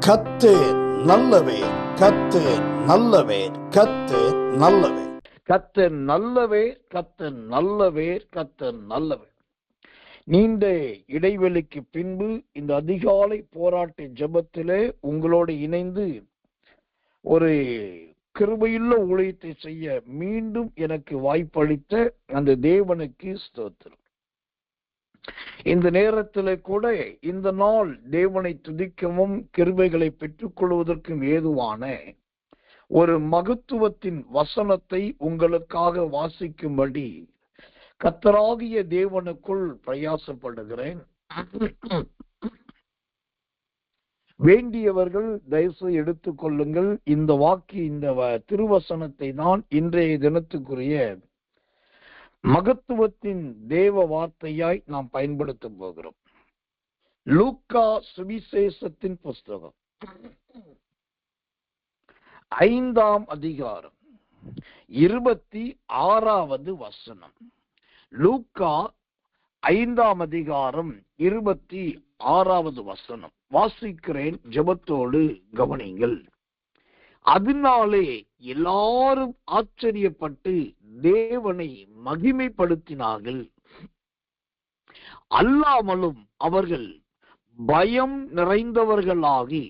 கர்த்தர் நல்லவர், கர்த்தர் நல்லவர், கர்த்தர் நல்லவர். கர்த்தர் நல்லவர், கர்த்தர் நல்லவர், கர்த்தர் நல்லவர். நீண்ட இடைவெளிக்கு பின்பு இந்த அதிகாலை போராட்ட ஜெபத்திலே உங்களோடு இணைந்து ஒரு கிருபையுள்ள ஊழியத்தை செய்ய மீண்டும் எனக்கு வாய்ப்பளித்த அந்த தேவனுக்கு ஸ்தோத்திரம். இந்த நேரத்தில் கூட இந்த நாள் தேவனை துதிக்கவும் கிருபைகளை பெற்றுக் கொள்வதற்கும் ஏதுவான ஒரு மகத்துவத்தின் வசனத்தை உங்களுக்காக வாசிக்கும்படி கர்த்தராகிய தேவனுக்குள் பிரயாசப்படுகிறேன். வேண்டியவர்கள் தயவு எடுத்துக் கொள்ளுங்கள். இந்த திருவசனத்தை தான் இன்றைய தினத்துக்குரிய மகத்துவத்தின் தேவ வார்த்தையாய் நாம் பயன்படுத்த போகிறோம். லூக்கா சுவிசேஷத்தின் புஸ்தகம் 5ஆம் அதிகாரம் 26வது வசனம். லூக்கா 5ஆம் அதிகாரம் 26வது வசனம் வாசிக்கிறேன். ஜெபத்தோடு கவனிங்கள். அதனாலே எல்லாரும் ஆச்சரியப்பட்டு தேவனை மகிமைப்படுத்தினார்கள். அல்லாமலும் அவர்கள் பயம் நிறைந்தவர்களாகி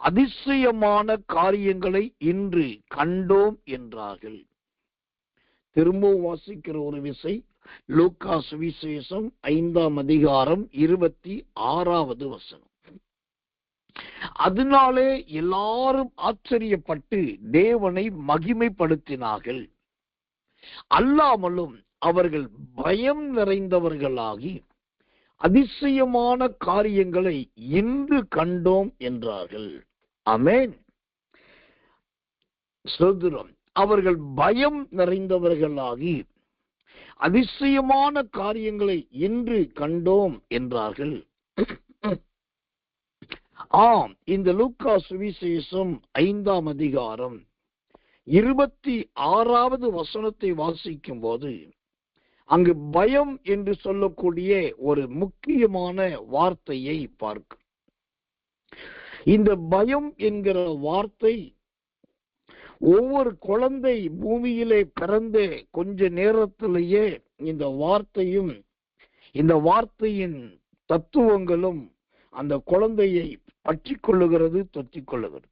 அதிசயமான காரியங்களை இன்று கண்டோம் என்றார்கள். திரும்பவும் வாசிக்கிற ஒரு விசை. லூக்கா சுவிசேஷம் 5ஆம் அதிகாரம் 26வது வசனம். அதனாலே எல்லாரும் ஆச்சரியப்பட்டு தேவனை மகிமைப்படுத்தினார்கள். அல்லாமலும் அவர்கள் பயம் நிறைந்தவர்களாகி அதிசயமான காரியங்களை இன்று கண்டோம் என்றார்கள். ஆமென். ஸ்தோத்திரம். அவர்கள் பயம் நிறைந்தவர்களாகி அதிசயமான காரியங்களை இன்று கண்டோம் என்றார்கள். ஆம், இந்த லூக்கா சுவிசேஷம் 5ஆம் அதிகாரம் 26வது வசனத்தை வாசிக்கும் போது அங்கு பயம் என்று சொல்லக்கூடிய ஒரு முக்கியமான வார்த்தையை பார்க்க. இந்த பயம் என்கிற வார்த்தை ஒவ்வொரு குழந்தை பூமியிலே பிறந்த கொஞ்ச நேரத்திலேயே இந்த வார்த்தையும் இந்த வார்த்தையின் தத்துவங்களும் அந்த குழந்தையை பற்றி கொள்ளுகிறது, தொற்றிக் கொள்ளுகிறது.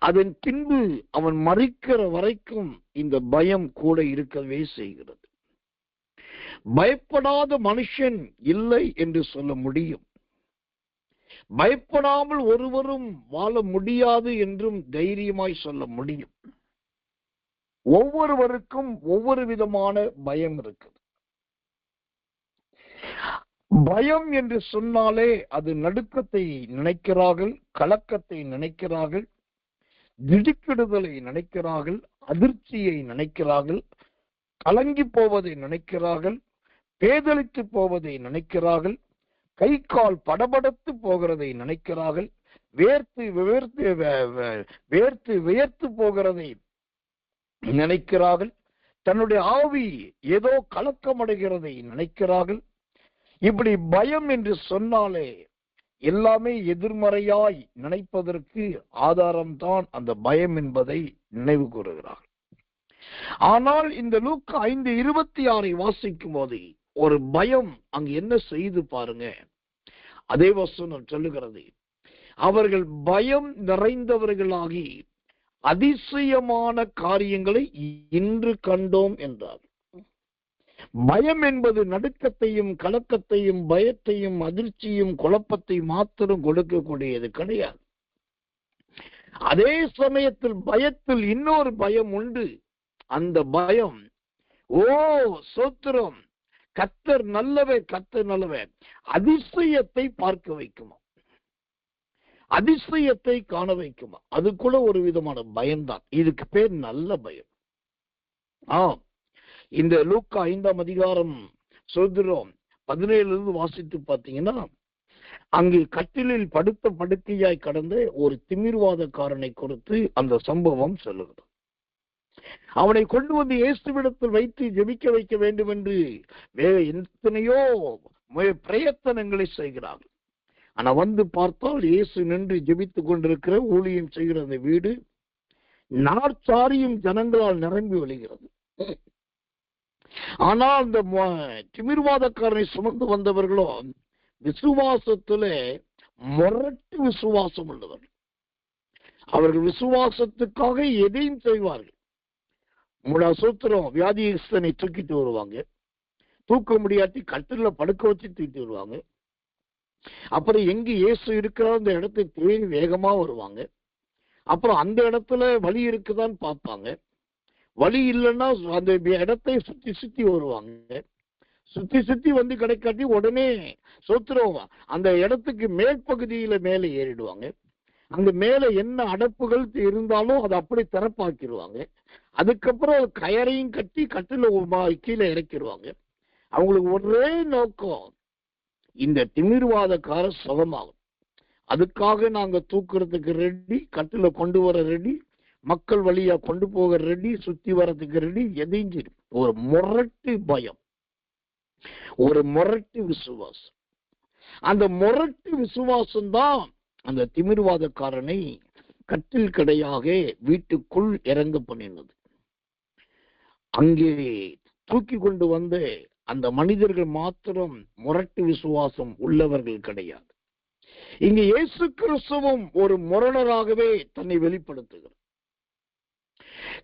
அதன் பின்பு அவன் மறிக்கிற வரைக்கும் இந்த பயம் கூட இருக்கவே செய்கிறது. பயப்படாத மனுஷன் இல்லை என்று சொல்ல முடியும். பயப்படாமல் ஒருவரும் வாழ முடியாது என்றும் தைரியமாய் சொல்ல முடியும். ஒவ்வொருவருக்கும் ஒவ்வொரு விதமான பயம் இருக்குது. பயம் என்று சொன்னாலே அது நடுக்கத்தை நினைக்கிறார்கள், கலக்கத்தை நினைக்கிறார்கள், திடுக்கிடுதலை நினைக்கிறார்கள், அதிர்ச்சியை நினைக்கிறார்கள், கலங்கி போவதை நினைக்கிறார்கள், பேதலித்து போவதை நினைக்கிறார்கள், கை கால் படபடத்து போகிறதை நினைக்கிறார்கள், வேர்த்து வியர்த்து போகிறதை நினைக்கிறார்கள், தன்னுடைய ஆவி ஏதோ கலக்கமடைகிறதை நினைக்கிறார்கள். இப்படி பயம் என்று சொன்னாலே எல்லாமே எதிர்மறையாய் நினைப்பதற்கு ஆதாரம்தான் அந்த பயம் என்பதை நினைவு கூறுகிறார். ஆனால் இந்த லூக்கா 5:26 வாசிக்கும் போது ஒரு பயம் அங்கு என்ன செய்து பாருங்க. அதே வசனம் சொல்லுகிறது, அவர்கள் பயம் நிறைந்தவர்களாகி அதிசயமான காரியங்களை இன்று கண்டோம் என்றார். பயம் என்பது நடுக்கத்தையும் கலக்கத்தையும் பயத்தையும் அதிர்ச்சியும் குழப்பத்தை மாத்திரம் கொடுக்கக்கூடியது கிடையாது. அதே சமயத்தில் பயத்தில் இன்னொரு பயம் உண்டு. அந்த பயம், ஓ சோத்திரம், கர்த்தர் நல்லவர், கர்த்தர் நல்லவர், அதிசயத்தை பார்க்க வைக்குமா, அதிசயத்தை காண வைக்குமா. அது கூட ஒரு விதமான பயம்தான். இதுக்கு பேர் நல்ல பயம். ஆம், இந்த லூக்கா 5ஆம் அதிகாரம் சொல்கிறோம் 17 வாசித்து பார்த்தீங்கன்னா, அங்கு கட்டிலில் படுத்த படுக்கையாய் கடந்த ஒரு திமிர்வாதக்காரனை குறித்து அந்த சம்பவம் சொல்லுகிறது. அவனை கொண்டு வந்து இயேசுவிடத்தில் வைத்து ஜெபிக்க வைக்க வேண்டும் என்று எத்தனையோ பிரயத்தனங்களை செய்கிறார்கள். ஆனா வந்து பார்த்தால் இயேசு நின்று ஜெபித்துக் கொண்டிருக்கிற ஊழியம் செய்கிற அந்த வீடு நாற்சாரியும் ஜனங்களால் நிரம்பி வழிகிறது. ஆனால் அந்த திமிர்வாதக்காரனை சுமந்து வந்தவர்களோ விசுவாசத்திலே முரட்டு விசுவாசம் உள்ளவர்கள். அவர்கள் விசுவாசத்துக்காக எதையும் செய்வார்கள். சூத்திரம் வியாதியஸ்தனை தூக்கிட்டு வருவாங்க, தூக்க முடியாட்டி கட்டில படுக்க வச்சு தூக்கிட்டு வருவாங்க. அப்புறம் எங்க இயேசு இருக்கிற அந்த இடத்தை தேடி வேகமா வருவாங்க. அப்புறம் அந்த இடத்துல வழி இருக்குதான்னு பார்ப்பாங்க. வழி இல்லைன்னா அந்த இடத்தை சுத்தி சுத்தி வருவாங்க. சுத்தி சுத்தி வந்து கிடைக்காட்டி உடனே சோத்திரம் அந்த இடத்துக்கு மேற்பகுதியில மேலே ஏறிடுவாங்க. அங்க மேல என்ன அடப்புகள் இருந்தாலும் அதை அப்படி திறப்பாக்கிடுவாங்க. அதுக்கப்புறம் கயரையும் கட்டி கட்டில கீழே இறக்கிடுவாங்க. அவங்களுக்கு ஒரே நோக்கம், இந்த திமிர்வாதக்கார சுகமாகும். அதுக்காக நாங்க தூக்குறதுக்கு ரெடி, கட்டில கொண்டு வர ரெடி, மக்கள் வழியா கொண்டு போக ரெடி, சுத்தி வர்றதுக்கு ரெடி, எதையும் சரி. ஒரு முரட்டு பயம், ஒரு முரட்டு விசுவாசம். அந்த முரட்டு விசுவாசம் தான் அந்த திமிர்வாதக்காரனை கட்டில் கடையாக வீட்டுக்குள் இறங்க பண்ணினது. அங்கே தூக்கி கொண்டு வந்து அந்த மனிதர்கள் மாத்திரம் முரட்டு விசுவாசம் உள்ளவர்கள் கிடையாது. இங்கு இயேசு கிறிஸ்துவும் ஒரு முரணராகவே தன்னை வெளிப்படுத்துகிறார்.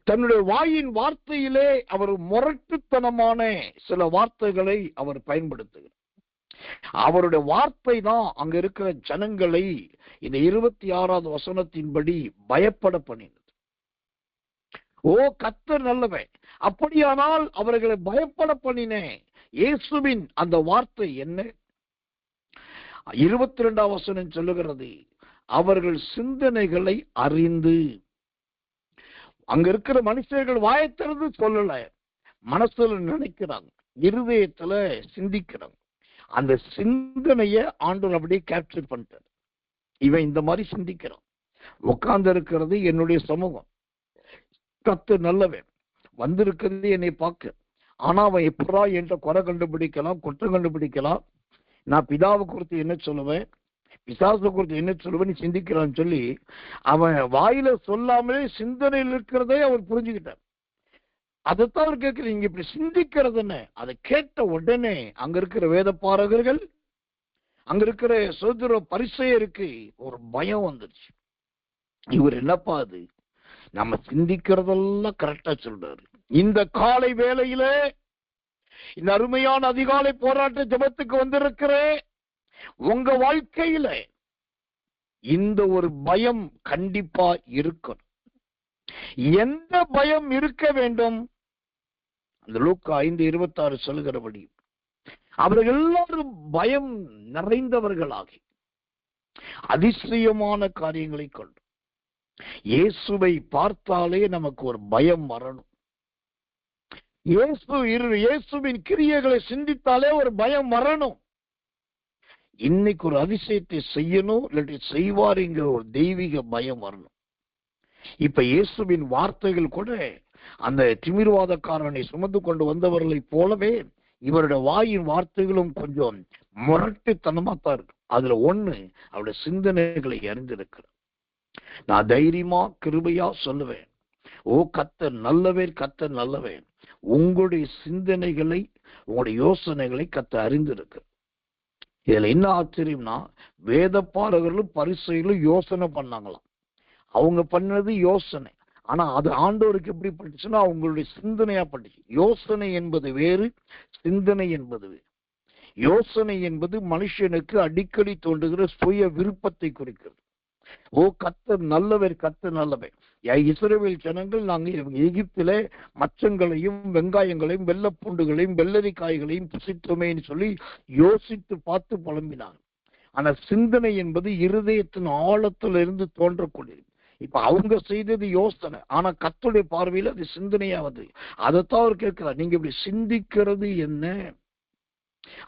தன்னுடைய வாயின் வார்த்தையிலே அவர் முரட்டுத்தனமான சில வார்த்தைகளை அவர் பயன்படுத்துகிறார். அவருடைய வார்த்தை தான் அங்க இருக்கிற ஜனங்களை இந்த 26வது வசனத்தின்படி பயப்பட பண்ணினது. ஓ கர்த்தர் நல்லவன். அப்படியானால் அவர்களை பயப்பட பண்ணின இயேசுவின் அந்த வார்த்தை என்ன? 22வது வசனம் சொல்லுகிறது, அவர்கள் சிந்தனைகளை அறிந்து. அங்க இருக்கிற மனுஷர்கள் வாயத்திறந்து சொல்லல, மனசுல நினைக்கிறாங்க, இருதயத்துல சிந்திக்கிறாங்க. அந்த சிந்தனைய ஆண்டவர் அப்படியே கேப்சர் பண்ணிட்டார். இவன் இந்த மாதிரி சிந்திக்கிறான். உட்கார்ந்து இருக்கிறது என்னுடைய சமூகம், கர்த்தர் நல்லவன், வந்திருக்கிறது என்னை பார்க்க. ஆனா அவன் எப்படா என்ற குறை கண்டுபிடிக்கலாம், குற்றம் கண்டுபிடிக்கலாம், நான் பிதாவை குறித்து என்ன சொல்லுவேன், பிசாசை குறித்து என்ன சொல்லுவேன் சிந்திக்கிறான்னு சொல்லி அவன் வாயில சொல்லாமலே சிந்தனையில் இருக்கிறதே அவர் புரிஞ்சுக்கிட்டார். அதைத்தான் அவர் கேட்கிறேன், நீங்க இப்படி சிந்திக்கிறது என்ன? அதை கேட்ட உடனே அங்க இருக்கிற வேத பாரகர்கள், அங்க இருக்கிற சோதர பரிசேயருக்கு ஒரு பயம் வந்துருச்சு. இவர் என்னப்பா அது, நம்ம சிந்திக்கிறதெல்லாம் கரெக்டா சொல்றாரு. இந்த காலை வேளையில இந்த அருமையான அதிகாலை போராட்ட ஜெபத்துக்கு வந்திருக்கிற உங்க வாழ்க்கையில இந்த ஒரு பயம் கண்டிப்பா இருக்கணும். எந்த பயம் இருக்க வேண்டும்? அந்த லூக்கா 5:26 சொல்லுகிறபடி அவர்கள் எல்லாரும் பயம் நிறைந்தவர்களாகி அதிசயமான காரியங்களை கொண்டு இயேசுவை பார்த்தாலே நமக்கு ஒரு பயம் வரணும். இயேசுவின் கிரியைகளை சிந்தித்தாலே ஒரு பயம் வரணும். இன்னைக்கு ஒரு அதிசயத்தை செய்யணும், இல்லாட்டி செய்வாருங்கிற ஒரு தெய்வீக பயம் வரணும். இப்ப இயேசுவின் வார்த்தைகள் கூட அந்த திமிர்வாதக்காரனை சுமந்து கொண்டு வந்தவர்களை போலவே இவருடைய வாயின் வார்த்தைகளும் கொஞ்சம் முரட்டுத்தனமா தான் இருக்கு. அதுல ஒண்ணு, அவருடைய சிந்தனைகளை அறிந்திருக்கிறார். நான் தைரியமா கிருபையா சொல்லுவேன், ஓ கர்த்தர் நல்லவேன், கர்த்தர் நல்லவேன். உங்களுடைய சிந்தனைகளை, உங்களுடைய யோசனைகளை கர்த்தர் அறிந்திருக்கிறார். இதுல என்ன ஆச்சரியம்னா, வேத பாரகர்களும் பரிசேயர்களும் யோசனை பண்ணாங்களாம். அவங்க பண்ணது யோசனை, ஆனா அது ஆண்டவருக்கு எப்படி பட்டுச்சுன்னா அவங்களுடைய சிந்தனையா பட்டுச்சு. யோசனை என்பது வேறு, சிந்தனை என்பது வேறு. யோசனை என்பது மனுஷனுக்கு அடிக்கடி தோன்றுகிற சுய விருப்பத்தை குறிக்கிறது. ஓ கர்த்தர் நல்லவர், கர்த்தர் நல்லவர். இஸ்ரவேல் ஜனங்கள் நாங்க எகிப்தில மச்சங்களையும் வெங்காயங்களையும் வெள்ளப்பூண்டுகளையும் வெள்ளரிக்காய்களையும் புசித்தோமேன்னு சொல்லி யோசித்து பார்த்து புலம்பினாங்க. ஆனா சிந்தனை என்பது இருதயத்தின் ஆழத்துல இருந்து தோன்றக்கூடியது. இப்ப அவங்க செய்தது யோசனை, ஆனா கர்த்தருடைய பார்வையில அது சிந்தனையாவது. அதைத்தான் அவர் கேட்கிறார், நீங்க இப்படி சிந்திக்கிறது என்ன?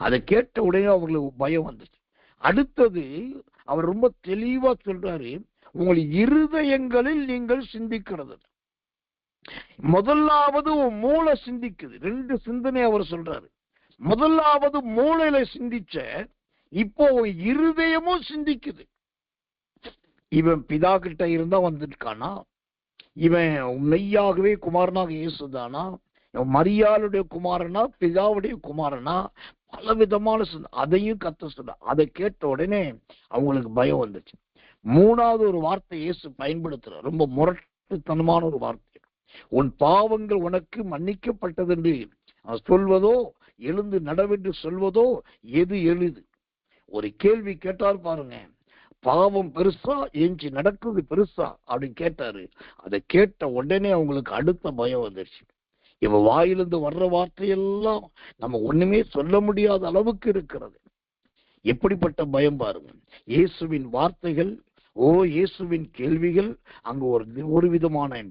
அதை கேட்ட உடனே அவங்களுக்கு பயம் வந்துச்சு. அடுத்தது அவர் ரொம்ப தெளிவா சொல்றாரு, உங்கள் இருதயங்களில் நீங்கள் சிந்திக்கிறது. முதலாவது மூளை சிந்திக்குது. 2 சிந்தனை அவர் சொல்றாரு. முதலாவது மூளையில சிந்திச்ச இப்போ இருதயமும் சிந்திக்குது. இவன் பிதா கிட்ட இருந்தா வந்திருக்கானா, இவன் மெய்யாகவே குமாரனாக இயேசுதானா, மரியாளுடைய குமாரனா பிதாவுடைய குமாரனா, பல விதமான அதையும் கத்த சொல்ற. அதை கேட்ட உடனே அவங்களுக்கு பயம் வந்துச்சு. மூணாவது ஒரு வார்த்தை இயேசு பயன்படுத்துற, ரொம்ப முரட்டுத்தனமான ஒரு வார்த்தை. உன் பாவங்கள் உனக்கு மன்னிக்கப்பட்டது என்று சொல்வதோ, எழுந்து நடவென்று சொல்வதோ எது எளிது? ஒரு கேள்வி கேட்டார் பாருங்க, பாவம் பெருசா ஏஞ்சி நடக்குது பெருசா அப்படின்னு கேட்டாரு. அதை கேட்ட உடனே அவங்களுக்கு அடுத்த பயம் வந்துருச்சு. இவன் வாயிலிருந்து வர்ற வார்த்தையெல்லாம் நம்ம ஒண்ணுமே சொல்ல முடியாத அளவுக்கு இருக்கிறது. எப்படிப்பட்ட பயம் பாருங்க. இயேசுவின் வார்த்தைகள், இயேசுவின் கேள்விகள் அங்கு ஒரு விதமான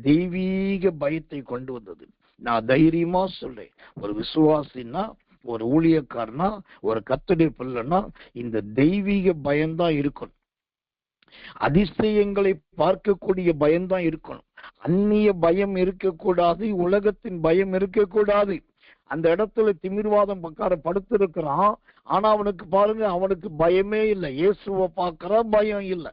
தெய்வீக பயத்தை கொண்டு வந்தது. நான் தைரியமா சொல்றேன், ஒரு விசுவாசின்னா, ஒரு ஊழியக்காரனா, ஒரு கர்த்தருடைய பிள்ளைன்னா இந்த தெய்வீக பயம்தான் இருக்கணும். அதிசயங்களை பார்க்கக்கூடிய பயம்தான் இருக்கணும். அந்நிய பயம் இருக்கக்கூடாது, உலகத்தின் பயம் இருக்கக்கூடாது. அந்த இடத்துல திமிர்வாதம் பக்கார படுத்திருக்கிறான். ஆனா அவனுக்கு பாருங்க, அவனுக்கு பயமே இல்லை. இயேசுவை பார்க்கறான், பயம் இல்லை.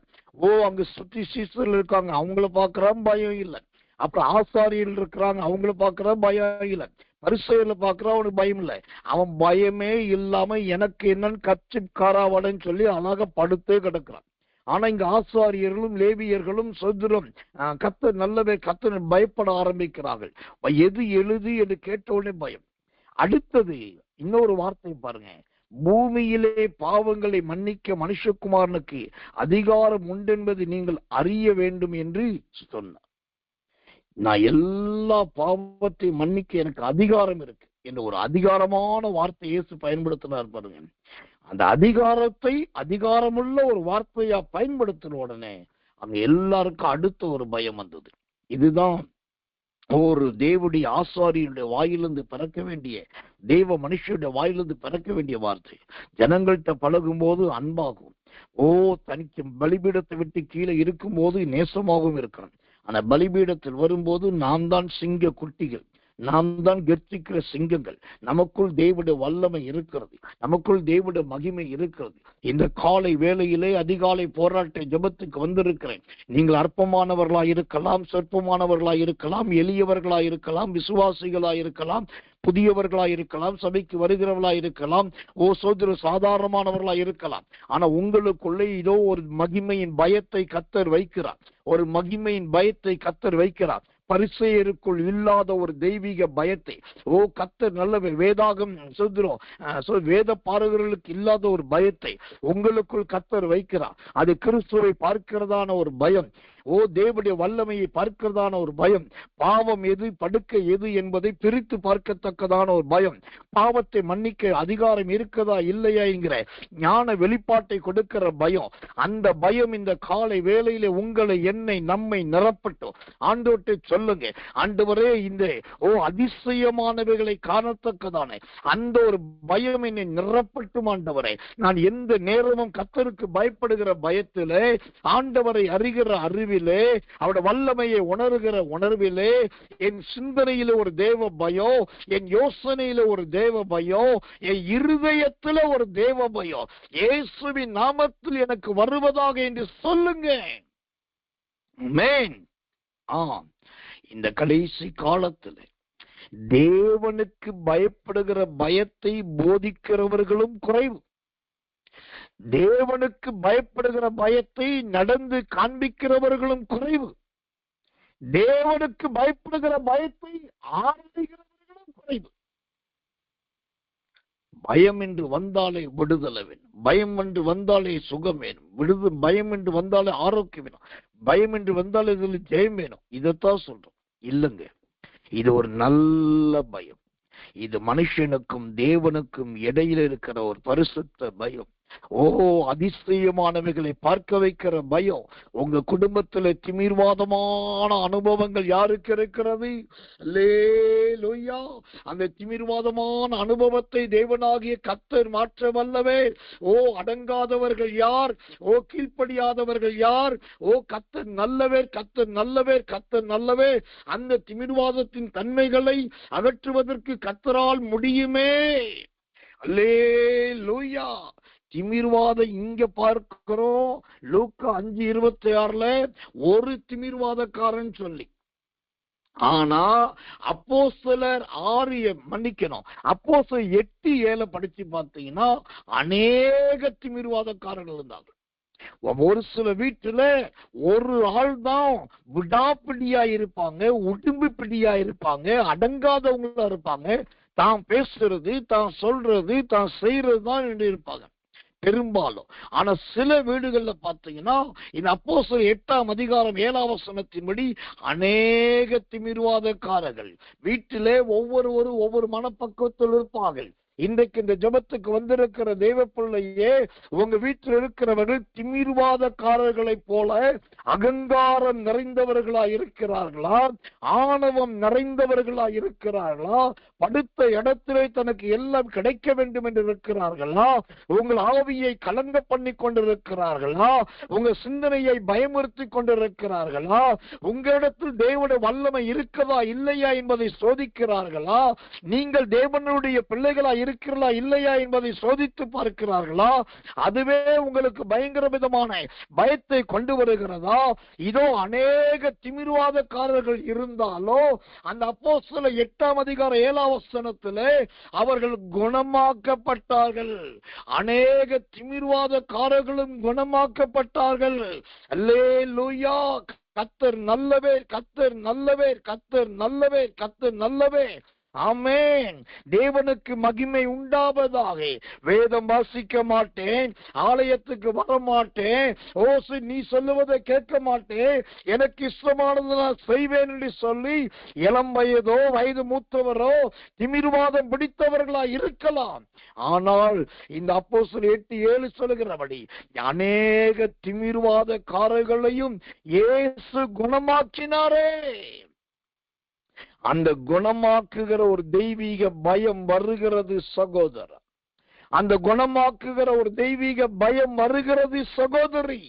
அங்க சுற்றி சீசர்கள் இருக்காங்க, அவங்கள பார்க்கறான், பயம் இல்லை. அப்புறம் ஆசாரியர்கள் இருக்கிறாங்க, அவங்கள பார்க்கறான், பயம் இல்லை. பரிசேயர்ல பார்க்கறான், அவனுக்கு பயம் இல்லை. அவன் பயமே இல்லாம எனக்கு என்னன்னு கச்சிக்காராவடன்னு சொல்லி அழகா படுத்தே கிடக்குறான். ஆனா இங்க ஆசாரியர்களும் லேவியர்களும் சொந்தரும் கத்த நல்லவே கத்த பயப்பட ஆரம்பிக்கிறார்கள். எது எழுது என்று கேட்ட உடனே பயம். அடுத்தது இன்னொரு வார்த்தை பாருங்க, பூமியிலே பாவங்களை மன்னிக்க மனுஷகுமாரனுக்கு அதிகாரம் உண்டென்பது நீங்கள் அறிய வேண்டும் என்று சொன்னார். நான் எல்லா பாவத்தையும் மன்னிக்க எனக்கு அதிகாரம் இருக்கு என்ற ஒரு அதிகாரமான வார்த்தை இயேசு பயன்படுத்தினார் பாருங்க. அந்த அதிகாரத்தை அதிகாரமுள்ள ஒரு வார்த்தையா பயன்படுத்தின உடனே அங்க எல்லாருக்கும் அடுத்த ஒரு பயம் வந்தது. இதுதான் ஒரு தேவனுடைய ஆசாரியனுடைய வாயிலிருந்து பிறக்க வேண்டிய, தேவ மனுஷனுடைய வாயிலிருந்து பிறக்க வேண்டிய வார்த்தை. ஜனங்கள்கிட்ட பழகும் போது அன்பாகும், தனிக்கு பலிபீடத்தை விட்டு கீழே இருக்கும் போது நேசமாகவும் இருக்கணும். ஆனா பலிபீடத்தில் வரும்போது நாம் தான் சிங்க குட்டிகள், நாம் தான் கர்ஜிக்கிற சிங்கங்கள். நமக்குள் தேவனுடைய வல்லமை இருக்கிறது, நமக்குள் தேவனுடைய மகிமை இருக்கிறது. இந்த காலை வேளையிலே அதிகாலை போராட்ட ஜெபத்துக்கு வந்திருக்கிறேன். நீங்கள் அற்பமானவர்களாய் இருக்கலாம், சொற்பமானவர்களாய் இருக்கலாம், எளியவர்களாய் இருக்கலாம், விசுவாசிகளாய் இருக்கலாம், புதியவர்களாய் இருக்கலாம், சபைக்கு வருகிறவர்களாய் இருக்கலாம், சோதர சாதாரணமானவர்களாய் இருக்கலாம். ஆனா உங்களுக்குள்ளே இதோ ஒரு மகிமையின் பயத்தை கர்த்தர் வைக்கிறார். ஒரு மகிமையின் பயத்தை கர்த்தர் வைக்கிறார். பரிசேயருக்குள் இல்லாத ஒரு தெய்வீக பயத்தை கர்த்தர் நல்ல வேதாகம் சொல்கிறோம், வேத பாரகர்களுக்கு இல்லாத ஒரு பயத்தை உங்களுக்குள் கர்த்தர் வைக்கிறார். அது கிறிஸ்துவை பார்க்கிறதான ஒரு பயம், தேவனுடைய வல்லமையை பார்க்கிறதான ஒரு பயம், பாவம் எது படுக்கை எது என்பதை பிரித்து பார்க்கத்தக்கதான ஒரு பயம், பாவத்தை மன்னிக்க அதிகாரம் இருக்கிறதா இல்லையா என்கிற ஞான வெளிப்பாட்டை கொடுக்கிற பயம். அந்த பயம் இந்த காலை வேளையிலே உங்களை என்னை நம்மை நிரப்பட்டும். ஆண்டவர்கிட்ட சொல்லுங்க, ஆண்டவரே இந்த அதிசயமானவைகளை காணத்தக்கதானே அந்த ஒரு பயம் என்னை நிரப்பட்டும். ஆண்டவரே, நான் எந்த நேரமும் கர்த்தருக்கு பயப்படுகிற பயத்திலே, ஆண்டவரை அறிகிற அறிவிலே, அவருடைய வல்லமையை உணர்கிற உணர்விலே, என் சிந்தனையில ஒரு தேவ பயம், என் யோசனையில ஒரு தேவ பயம், என் இருதயத்தில் ஒரு தேவ பயம் இயேசுவின் நாமத்தில் எனக்கு வருவதாக என்று சொல்லுங்க. ஆமென். இந்த கடைசி காலத்தில் தேவனுக்கு பயப்படுகிற பயத்தை போதிக்கிறவர்களும் குறைவு, தேவனுக்கு பயப்படுகிற பயத்தை நடந்து காண்பிக்கிறவர்களும் குறைவு, தேவனுக்கு பயப்படுகிற பயத்தை ஆராய்கிறவர்களும் குறைவு. பயம் என்று வந்தாலே விடுதலை வேணும், பயம் என்று வந்தாலே சுகம் வேணும், பயம் என்று வந்தாலே ஆரோக்கியம் வேணும், பயம் என்று வந்தாலே இதில் ஜெயம் வேணும். இதைத்தான் சொல்றோம். இல்லைங்க, இது ஒரு நல்ல பயம். இது மனுஷனுக்கும் தேவனுக்கும் இடையில இருக்கிற ஒரு பரிசுத்த பயம். அதிசயமானவைகளை பார்க்க வைக்கிற பயம். உங்க குடும்பத்துல திமிர்வாதமான அனுபவங்கள் யாருக்கு இருக்கிறது? அல்லேலூயா. அந்த திமிர்வாதமான அனுபவத்தை தேவனாகிய கர்த்தர் மாற்ற வல்லவே. அடங்காதவர்கள் யார்? கீழ்ப்படியாதவர்கள் யார்? கர்த்தர் நல்லவர், கர்த்தர் நல்லவர், கர்த்தர் நல்லவர். அந்த திமிர்வாதத்தின் தன்மைகளை அகற்றுவதற்கு கர்த்தரால் முடியுமே. அல்லேலூயா. திமிர்வாதம் இங்க பார்க்கிறோம் லூக்கா 5:26 ஒரு திமிர்வாதக்காரன் சொல்லி. ஆனா அப்போஸ்தலர் 8:7 படிச்சு பார்த்தீங்கன்னா அநேக திமிர்வாதக்காரர்கள் இருந்தாங்க. ஒரு சில வீட்டுல ஒரு ஆள் தான் விடாப்பிடியா இருப்பாங்க, உடும்பு பிடியா இருப்பாங்க, அடங்காதவங்களா இருப்பாங்க. தான் பேசுறது, தான் சொல்றது, தான் செய்யறது தான் இருப்பாங்க பெரும்பாலும். ஆனா சில வீடுகள்ல பாத்தீங்கன்னா இந்த அப்போஸ்தலர் 8:7 அநேக திமிர்வாதக்காரர்கள் வீட்டிலே ஒவ்வொருவரும் ஒவ்வொரு மனப்பக்குவத்தில் இருப்பார்கள். இன்றைக்கு இந்த ஜெபத்துக்கு வந்திருக்கிற தேவ பிள்ளையே, உங்க வீட்டில் இருக்கிறவர்கள் திமிர்வாதக்காரர்களை போல அகங்காரம் நிறைந்தவர்களா இருக்கிறார்களா? ஆணவம் நிறைந்தவர்களா இருக்கிறார்களா? படுத்த இடத்திலே தனக்கு எல்லாம் கிடைக்க வேண்டும் என்று இருக்கிறார்களா? உங்கள் ஆவியை கலங்க பண்ணி கொண்டிருக்கிறார்களா? உங்க சிந்தனையை பயமுறுத்தி கொண்டிருக்கிறார்களா? உங்களிடத்தில் தேவனுடைய வல்லமை இருக்கிறதா இல்லையா என்பதை சோதிக்கிறார்களா? நீங்கள் தேவனுடைய பிள்ளைகளா இருக்கிறதா இல்லையா என்பதை சோதித்து பார்க்கிறார்களா? அதுவே உங்களுக்கு பயங்கர விதமான பயத்தை கொண்டு வருகிறதா? இதோ அநேக திமிர்வாதக்காரர்கள் இருந்தாலோ அந்த அப்போஸ்தலர் 8:7 அவர்கள் குணமாக்கப்பட்டார்கள். அநேக திமிர்வாதக்காரர்களும் குணமாக்கப்பட்டார்கள். அல்லேலூயா! கர்த்தர் நல்லவர், கர்த்தர் நல்லவர், கர்த்தர் நல்லவர், கர்த்தர் நல்லவர். ஆமென். தேவனுக்கு மகிமை உண்டாவதாக. வேதம் வாசிக்க மாட்டேன், ஆலயத்துக்கு வர மாட்டேன், ஓசு நீ சொல்லுவதை கேட்க மாட்டேன், எனக்கு இஷ்டமானது நான் செய்வேன் என்று சொல்லி இளம் வயதோ வயது மூத்தவரோ திமிர்வாதம் பிடித்தவர்களா இருக்கலாம். ஆனால் இந்த அப்போஸ்தலர் 8:7 சொல்லுகிறபடி அநேக திமிர்வாதக்காரர்களையும் இயேசு குணமாக்கினாரே. அந்த குணமாக்குகிற ஒரு தெய்வீக பயம் வருகிறது சகோதரர். அந்த குணமாக்குகிற ஒரு தெய்வீக பயம் வருகிறது சகோதரி.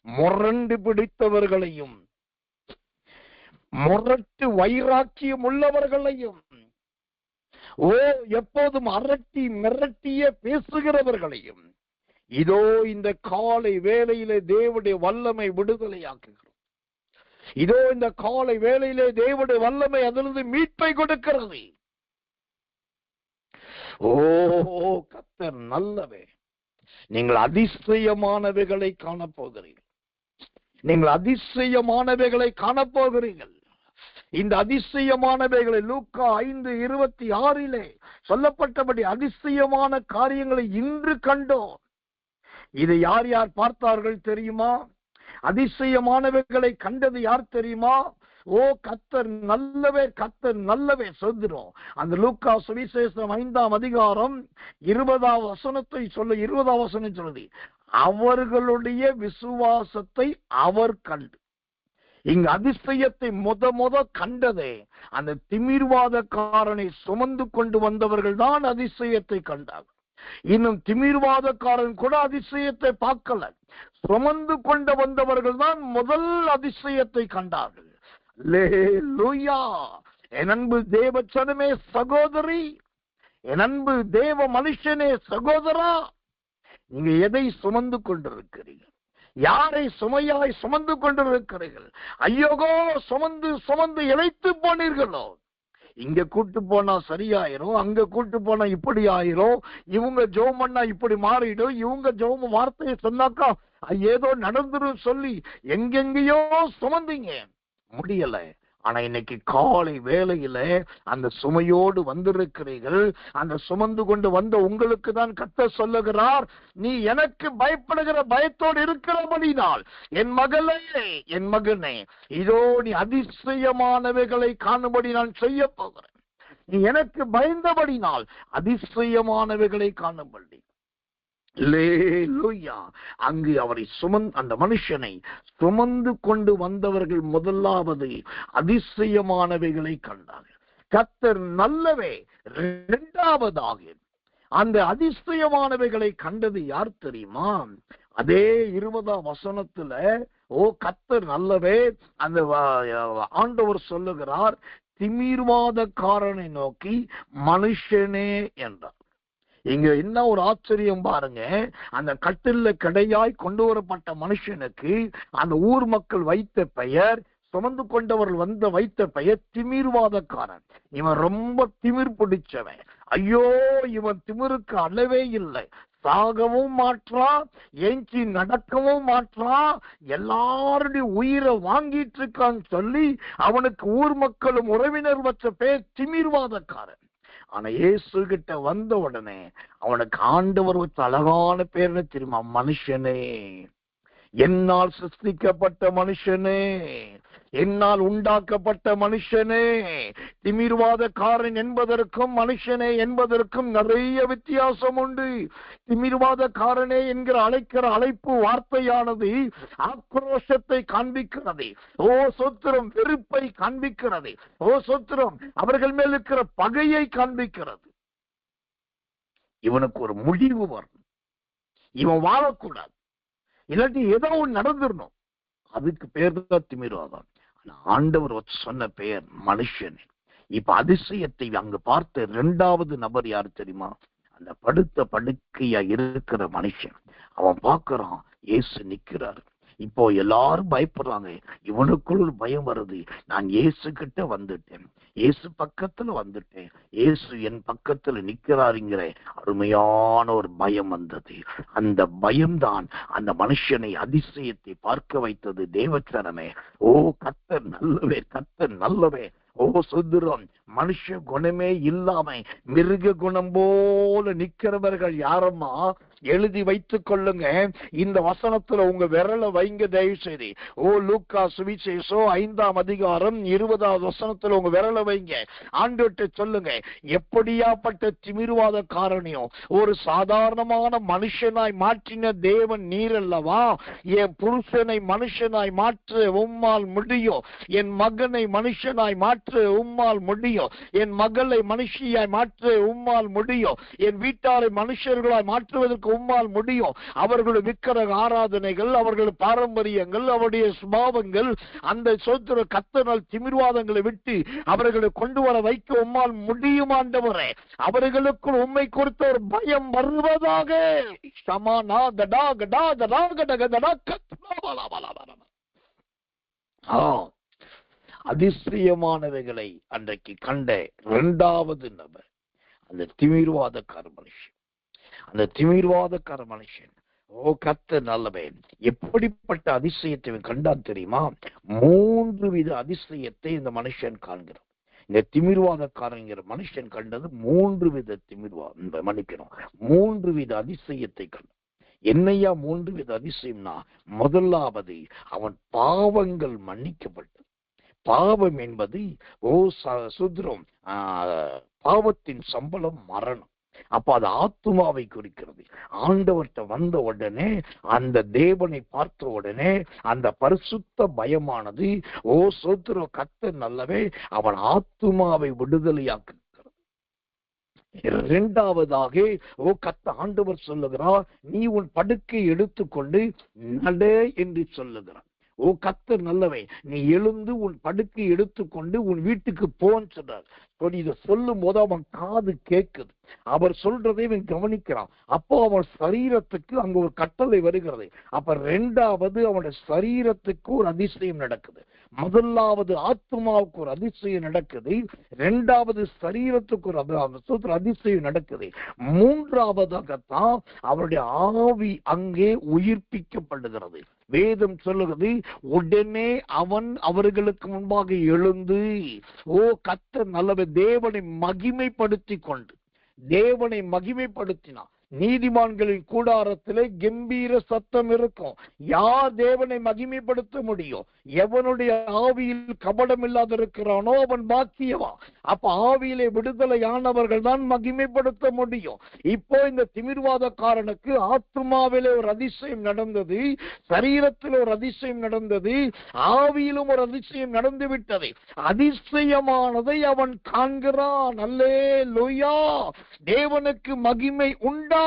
முரண்டு பிடித்தவர்களையும் முரட்டு வைராக்கியம் உள்ளவர்களையும் எப்போதும் அரட்டி மிரட்டிய பேசுகிறவர்களையும் இதோ இந்த காலை வேளையிலே தேவனுடைய வல்லமை விடுதலையாக்குகிறோம். இதோ இந்த காலை வேளையிலே தேவனுடைய வல்லமை அதிலிருந்து மீட்பை கொடுக்கிறது. ஓ கர்த்தர் நல்லவே. நீங்கள் அதிசயமானவைகளை காணப்போகிறீர்கள். நீங்கள் அதிசயமானவைகளை காணப்போகிறீர்கள். இந்த அதிசயமானவைகளை லூக்கா 5:26 சொல்லப்பட்டபடி அதிசயமான காரியங்களை இன்று கண்டோம். இதை யார் யார் பார்த்தார்கள் தெரியுமா? அதிசயமானவைகளை கண்டது யார் தெரியுமா? ஓ கர்த்தர் நல்லவே, கர்த்தர் நல்லவே சொல்கிறோம். அந்த லூக்கா சுவிசேஷம் 5:20 சொல்லுது, அவர்களுடைய விசுவாசத்தை அவர் கண்டு. இங்கு அதிசயத்தை முத கண்டதே அந்த திமிர்வாதக்காரனை சுமந்து கொண்டு வந்தவர்கள் தான் அதிசயத்தை கண்டார்கள். இன்னும் திமிர்வாதக்காரன் கூட அதிசயத்தை பார்க்கல, சுமந்து கொண்டு வந்தவர்கள் தான் முதல் அதிசயத்தை கண்டார்கள். அல்லேலூயா! என் அன்பு தேவச்சனமே சகோதரி, என் அன்பு தேவ மனுஷனே சகோதரா, நீங்க எதை சுமந்து கொண்டிருக்கிறீர்கள்? யாரை சுமையாய் சுமந்து கொண்டிருக்கிறீர்கள்? ஐயோகோ சுமந்து இழைத்து போனீர்களோ? இங்க கூட்டு போனா சரியாயிரும், அங்க கூட்டு போனா இப்படி ஆயிரும், இவங்க ஜெபம் பண்ணா இப்படி மாறிடும், இவங்க ஜெபம் வார்த்தையை சொன்னாக்கா ஏதோ நடந்துரும் சொல்லி எங்கெங்கயோ சுமந்தீங்க, முடியல. ஆனா இன்னைக்கு காலை வேளையில அந்த சுமையோடு வந்திருக்கிறீர்கள். அந்த சுமந்து கொண்டு வந்த உங்களுக்கு தான் கர்த்தர் சொல்லுகிறார், நீ எனக்கு பயப்படுகிற பயத்தோடு இருக்கிறபடினால் என் மகளே, என் மகனே, இதோ நீ அதிசயமானவைகளை காணும்படி நான் செய்ய போகிறேன். நீ எனக்கு பயந்தபடினால் அதிசயமானவைகளை காணும்படி. அல்லேலூயா! அங்கு அவரை அந்த மனுஷனை சுமந்து கொண்டு வந்தவர்கள் முதலாவது அதிசயமானவைகளை கண்டார்கள். கர்த்தர் நல்லவே. இரண்டாவதாக அந்த அதிசயமானவைகளை கண்டது யார் தெரியுமா? அதே 20 ஓ கர்த்தர் நல்லவே, அந்த ஆண்டவர் சொல்லுகிறார், திமிர்வாதக்காரனை நோக்கி மனுஷனே என்றார். இங்க என்ன ஒரு ஆச்சரியம் பாருங்க, அந்த கட்டில்ல கிடையாய் கொண்டு வரப்பட்ட மனுஷனுக்கு அந்த ஊர் மக்கள் வைத்த பெயர், சுமந்து கொண்டவர்கள் வைத்த பெயர் திமிர்வாதக்காரன். இவன் ரொம்ப திமிர் பிடிச்சவன். ஐயோ, இவன் திமிருக்கு அளவே இல்லை. சாகவும் மாற்றான், ஏஞ்சி நடக்கவும் மாற்றான், எல்லாருடைய உயிரை வாங்கிட்டு இருக்கான்னு சொல்லி அவனுக்கு ஊர் மக்களும் உறவினர் வச்ச பேர் திமிர்வாதக்காரன். ஆனா இயேசு கிட்ட வந்த உடனே அவனுக்கு ஆண்டவர் வச்ச அழகான பேர்னு தெரியுமா? மனுஷனே, என்னால் சிருஷ்டிக்கப்பட்ட மனுஷனே, என்னால் உண்டாக்கப்பட்ட மனுஷனே. திமிர்வாதக்காரன் என்பதற்கும் மனுஷனே என்பதற்கும் நிறைய வித்தியாசம் உண்டு. திமிர்வாதக்காரனே என்கிற அழைக்கிற அழைப்பு வார்த்தையானது ஆக்ரோஷத்தை காண்பிக்கிறது. ஓ சொத்திரம், வெறுப்பை காண்பிக்கிறது. ஓ சொத்திரம், அவர்கள் மேல் இருக்கிற பகையை காண்பிக்கிறது. இவனுக்கு ஒரு முடிவு வரும், இவன் வாழக்கூடாது, இல்லாட்டி ஏதோ ஒன்று நடந்துடணும். அதுக்கு பேர் தான் திமிர்வாதம். ஆண்டவர் சொன்ன பெயர் மனுஷன். இப்ப அதிசயத்தை அங்கு பார்த்த இரண்டாவது நபர் யாரு தெரியுமா? அந்த படுத்த படுக்கையா இருக்கிற மனுஷன். அவன் பார்க்கிறான், இயேசு நிக்கிறார். இப்போ எல்லாரும் பயப்படுறாங்க. இவனுக்குள் பயம் வருது. நான் இயேசு கிட்ட வந்துட்டேன், இயேசு பக்கத்துல வந்துட்டேன், இயேசு என் பக்கத்துல நிக்கிறாருங்கிற அருமையான ஒரு பயம் வந்தது. அந்த பயம்தான் அந்த மனுஷனை அதிசயத்தை பார்க்க வைத்தது. தேவச்சனமே, ஓ கர்த்தர் நல்லவே, கர்த்தர் நல்லவே. ஓ சுத்திரம், மனுஷ குணமே இல்லாம மிருக குணம் போல நிக்கிறவர்கள் யாரம்மா? எழுதி வைத்துக் கொள்ளுங்க. இந்த வசனத்துல உங்க விரலை வைங்க தயவு செய்து. ஓ லூக்கா சுவிசேஷம் 5ஆம் அதிகாரம் 20வது வசனத்துல உங்க விரலை வைங்க. ஆண்டவர்ட்ட சொல்லுங்க, எப்படியாப்பட்ட திமிர்வாதக்காரனையும் ஒரு சாதாரணமான மனுஷனாய் மாற்றின தேவன் நீர் அல்லவா? என் புருஷனை மனுஷனாய் மாற்ற உம்மால் முடியும், என் மகனை மனுஷனாய் மாற்ற உம்மால் முடியும், என் மகளை மனுஷியாய் மாற்ற உம்மால் முடியும், என் வீட்டாரை மனுஷர்களாய் மாற்றுவதற்கு உம்மால் முடியும். அவர்களுடைய விக்கிரக ஆராதனைகள், அவர்களுடைய பாரம்பரியங்கள், அவருடைய சுபாவங்கள், அந்த சோத்திர கர்த்தரால் திமிர்வாதங்களை விட்டு அவர்களை கொண்டு வர வைக்க உம்மால் முடியும் ஆண்டவரே. அவர்களுக்குள் உம்மை குறித்த ஒரு பயம் வருவதாக. அதிசயமானவைகளை அன்றைக்கு கண்ட இரண்டாவது நபர் அந்த திமிர்வாதக்கார மனுஷன். அந்த திமிர்வாதக்கார மனுஷன், ஓ கர்த்தர் நல்லவன். எப்படிப்பட்ட அதிசயத்தை கண்டான் தெரியுமா? 3 வித அதிசயத்தை இந்த மனுஷன் காண்கிறான். இந்த திமிர்வாதக்காரங்கிற மனுஷன் கண்டது 3 வித மன்னிக்கணும், 3 வித அதிசயத்தை கண்டான். என்னையா 3 வித அதிசயம்னா, முதலாவது அவன் பாவங்கள் மன்னிக்கப்பட்டது. பாவம் என்பது சுத்ரம், பாவத்தின் சம்பளம் மரணம். அப்ப அது ஆத்துமாவை குறிக்கிறது. ஆண்டவர்கிட்ட வந்த உடனே, அந்த தேவனை பார்த்த உடனே அந்த பரிசுத்த பயமானது, ஓ சோத்திர கர்த்தர் நல்லவே, அவன் ஆத்துமாவை விடுதலையாக்குகிறது. இரண்டாவதாக, ஓ கர்த்தர் ஆண்டவர் சொல்லுகிறார், நீ உன் படுக்கை எடுத்துக்கொண்டு நட என்று சொல்லுகிறார். ஓ கர்த்தர் நல்லவை, நீ எழுந்து உன் படுக்கை எடுத்துக்கொண்டு உன் வீட்டுக்கு போன்னு சொல்றார். இதை சொல்லும் போது அவன் காது கேட்குது, அவர் சொல்றதை இவன் கவனிக்கிறான். அப்போ அவன் சரீரத்துக்கு அங்க ஒரு கட்டளை வருகிறது. அப்ப ரெண்டாவது அவனுடைய சரீரத்துக்கு ஒரு அதிசயம் நடக்குது. முதலாவது ஆத்மாவுக்கு ஒரு அதிசயம் நடக்குது, இரண்டாவது சரீரத்துக்கு ஒரு அதிசயம் நடக்குது, மூன்றாவதாகத்தான் அவருடைய ஆவி அங்கே உயிர்ப்பிக்கப்படுகிறது. வேதம் சொல்லுகிறது, உடனே அவன் அவர்களுக்கு முன்பாக எழுந்து, ஓ கர்த்தர் நல்லவர், தேவனை மகிமைப்படுத்தி கொண்டு, தேவனை மகிமைப்படுத்தினான். நீதிமான்களின் கூடாரத்திலே கம்பீர சத்தம் இருக்கும். யார் தேவனை மகிமைப்படுத்த முடியும்? எவனுடைய ஆவியில் கபடம் இல்லாத இருக்கிறானோ அவன் பாக்கியவான். அப்ப ஆவியிலே விடுதலையானவர்கள் தான் மகிமைப்படுத்த முடியும். இப்போ இந்த திமிர்வாதக்காரனுக்கு ஆத்மாவிலே ஒரு அதிசயம் நடந்தது, சரீரத்தில் ஒரு அதிசயம் நடந்தது, ஆவியிலும் ஒரு அதிசயம் நடந்து விட்டது. அதிசயமானதை அவன் காண்கிறான். அல்லேலூயா! தேவனுக்கு மகிமை உண்டா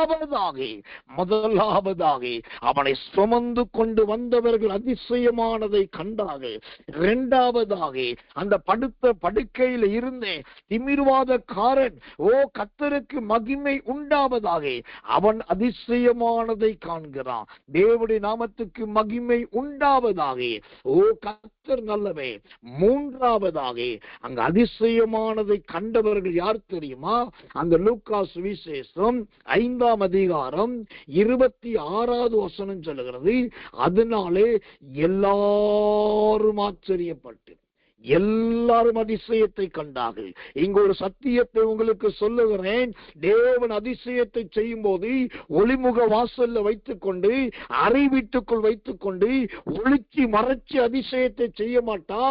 முதலாவதாக அவனை சுமந்து கொண்டு வந்தவர்கள் அதிசயமானதை கண்டார்கள். இரண்டாவதாக அந்த படுத்த படுக்கையில் இருந்த திமிர்வாதக்காரன், கர்த்தருக்கு மகிமை உண்டாவதாக, அவன் அதிசயமானதை காண்கிறான். தேவனுடைய நாமத்துக்கு மகிமை உண்டாவதாக. கர்த்தர் நல்லவே. மூன்றாவதாக அங்க அதிசயமானதை கண்டவர்கள் யார் தெரியுமா? அந்த லூக்கா சுவிசேஷம் 5ஆம் அதிகாரம் 26வது வசனம் சொல்லுகிறது, அதனாலே எல்லாரும் ஆச்சரியப்பட்டு எல்லாரும் அதிசயத்தை கண்டார்கள். இங்கு ஒரு சத்தியத்தை உங்களுக்கு சொல்லுகிறேன். தேவன் அதிசயத்தை செய்யும் போது ஒளிமுக வாசல்ல வைத்துக் கொண்டு, அறை வீட்டுக்குள் வைத்துக் கொண்டு ஒளிச்சி மறைச்சி அதிசயத்தை செய்ய மாட்டா.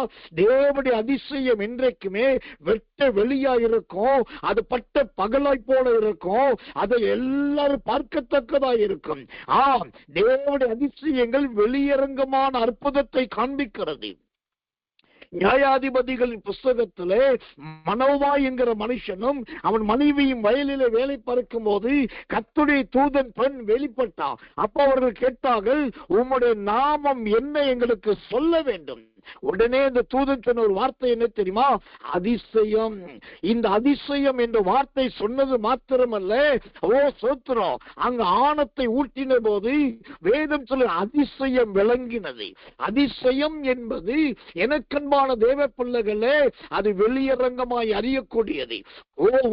தேவனுடைய அதிசயம் என்றைக்குமே வெட்ட வெளியா இருக்கும். அது பட்ட பகலாய் போல இருக்கும். அதை எல்லாரும் பார்க்கத்தக்கதா இருக்கும். தேவனுடைய அதிசயங்கள் வெளியரங்கமான அற்புதத்தை காண்பிக்கிறது. நியாயாதிபதிகளின் புஸ்தகத்திலே மனோவா என்கிற மனுஷனும் அவன் மனைவியும் வயலிலே வேலை பார்க்கும் போது கர்த்தருடைய தூதன் பெண் வெளிப்பட்டான். அப்ப அவர்கள் கேட்டார்கள், உம்முடைய நாமம் என்ன, எங்களுக்கு சொல்ல வேண்டும். உடனே இந்த தூதன் சொன்ன ஒரு வார்த்தை என்ன தெரியுமா? அதிசயம். இந்த அதிசயம் என்ற வார்த்தை சொன்னது மாத்திரமல்ல, சோத்திரம், அங்க ஆணத்தை ஊட்டின போது வேதம் சொல்ல அதிசயம் விளங்கினது. அதிசயம் என்பது எனக்கன்பான தேவ பிள்ளைகளே, அது வெளியரங்கமாய் அறியக்கூடியது.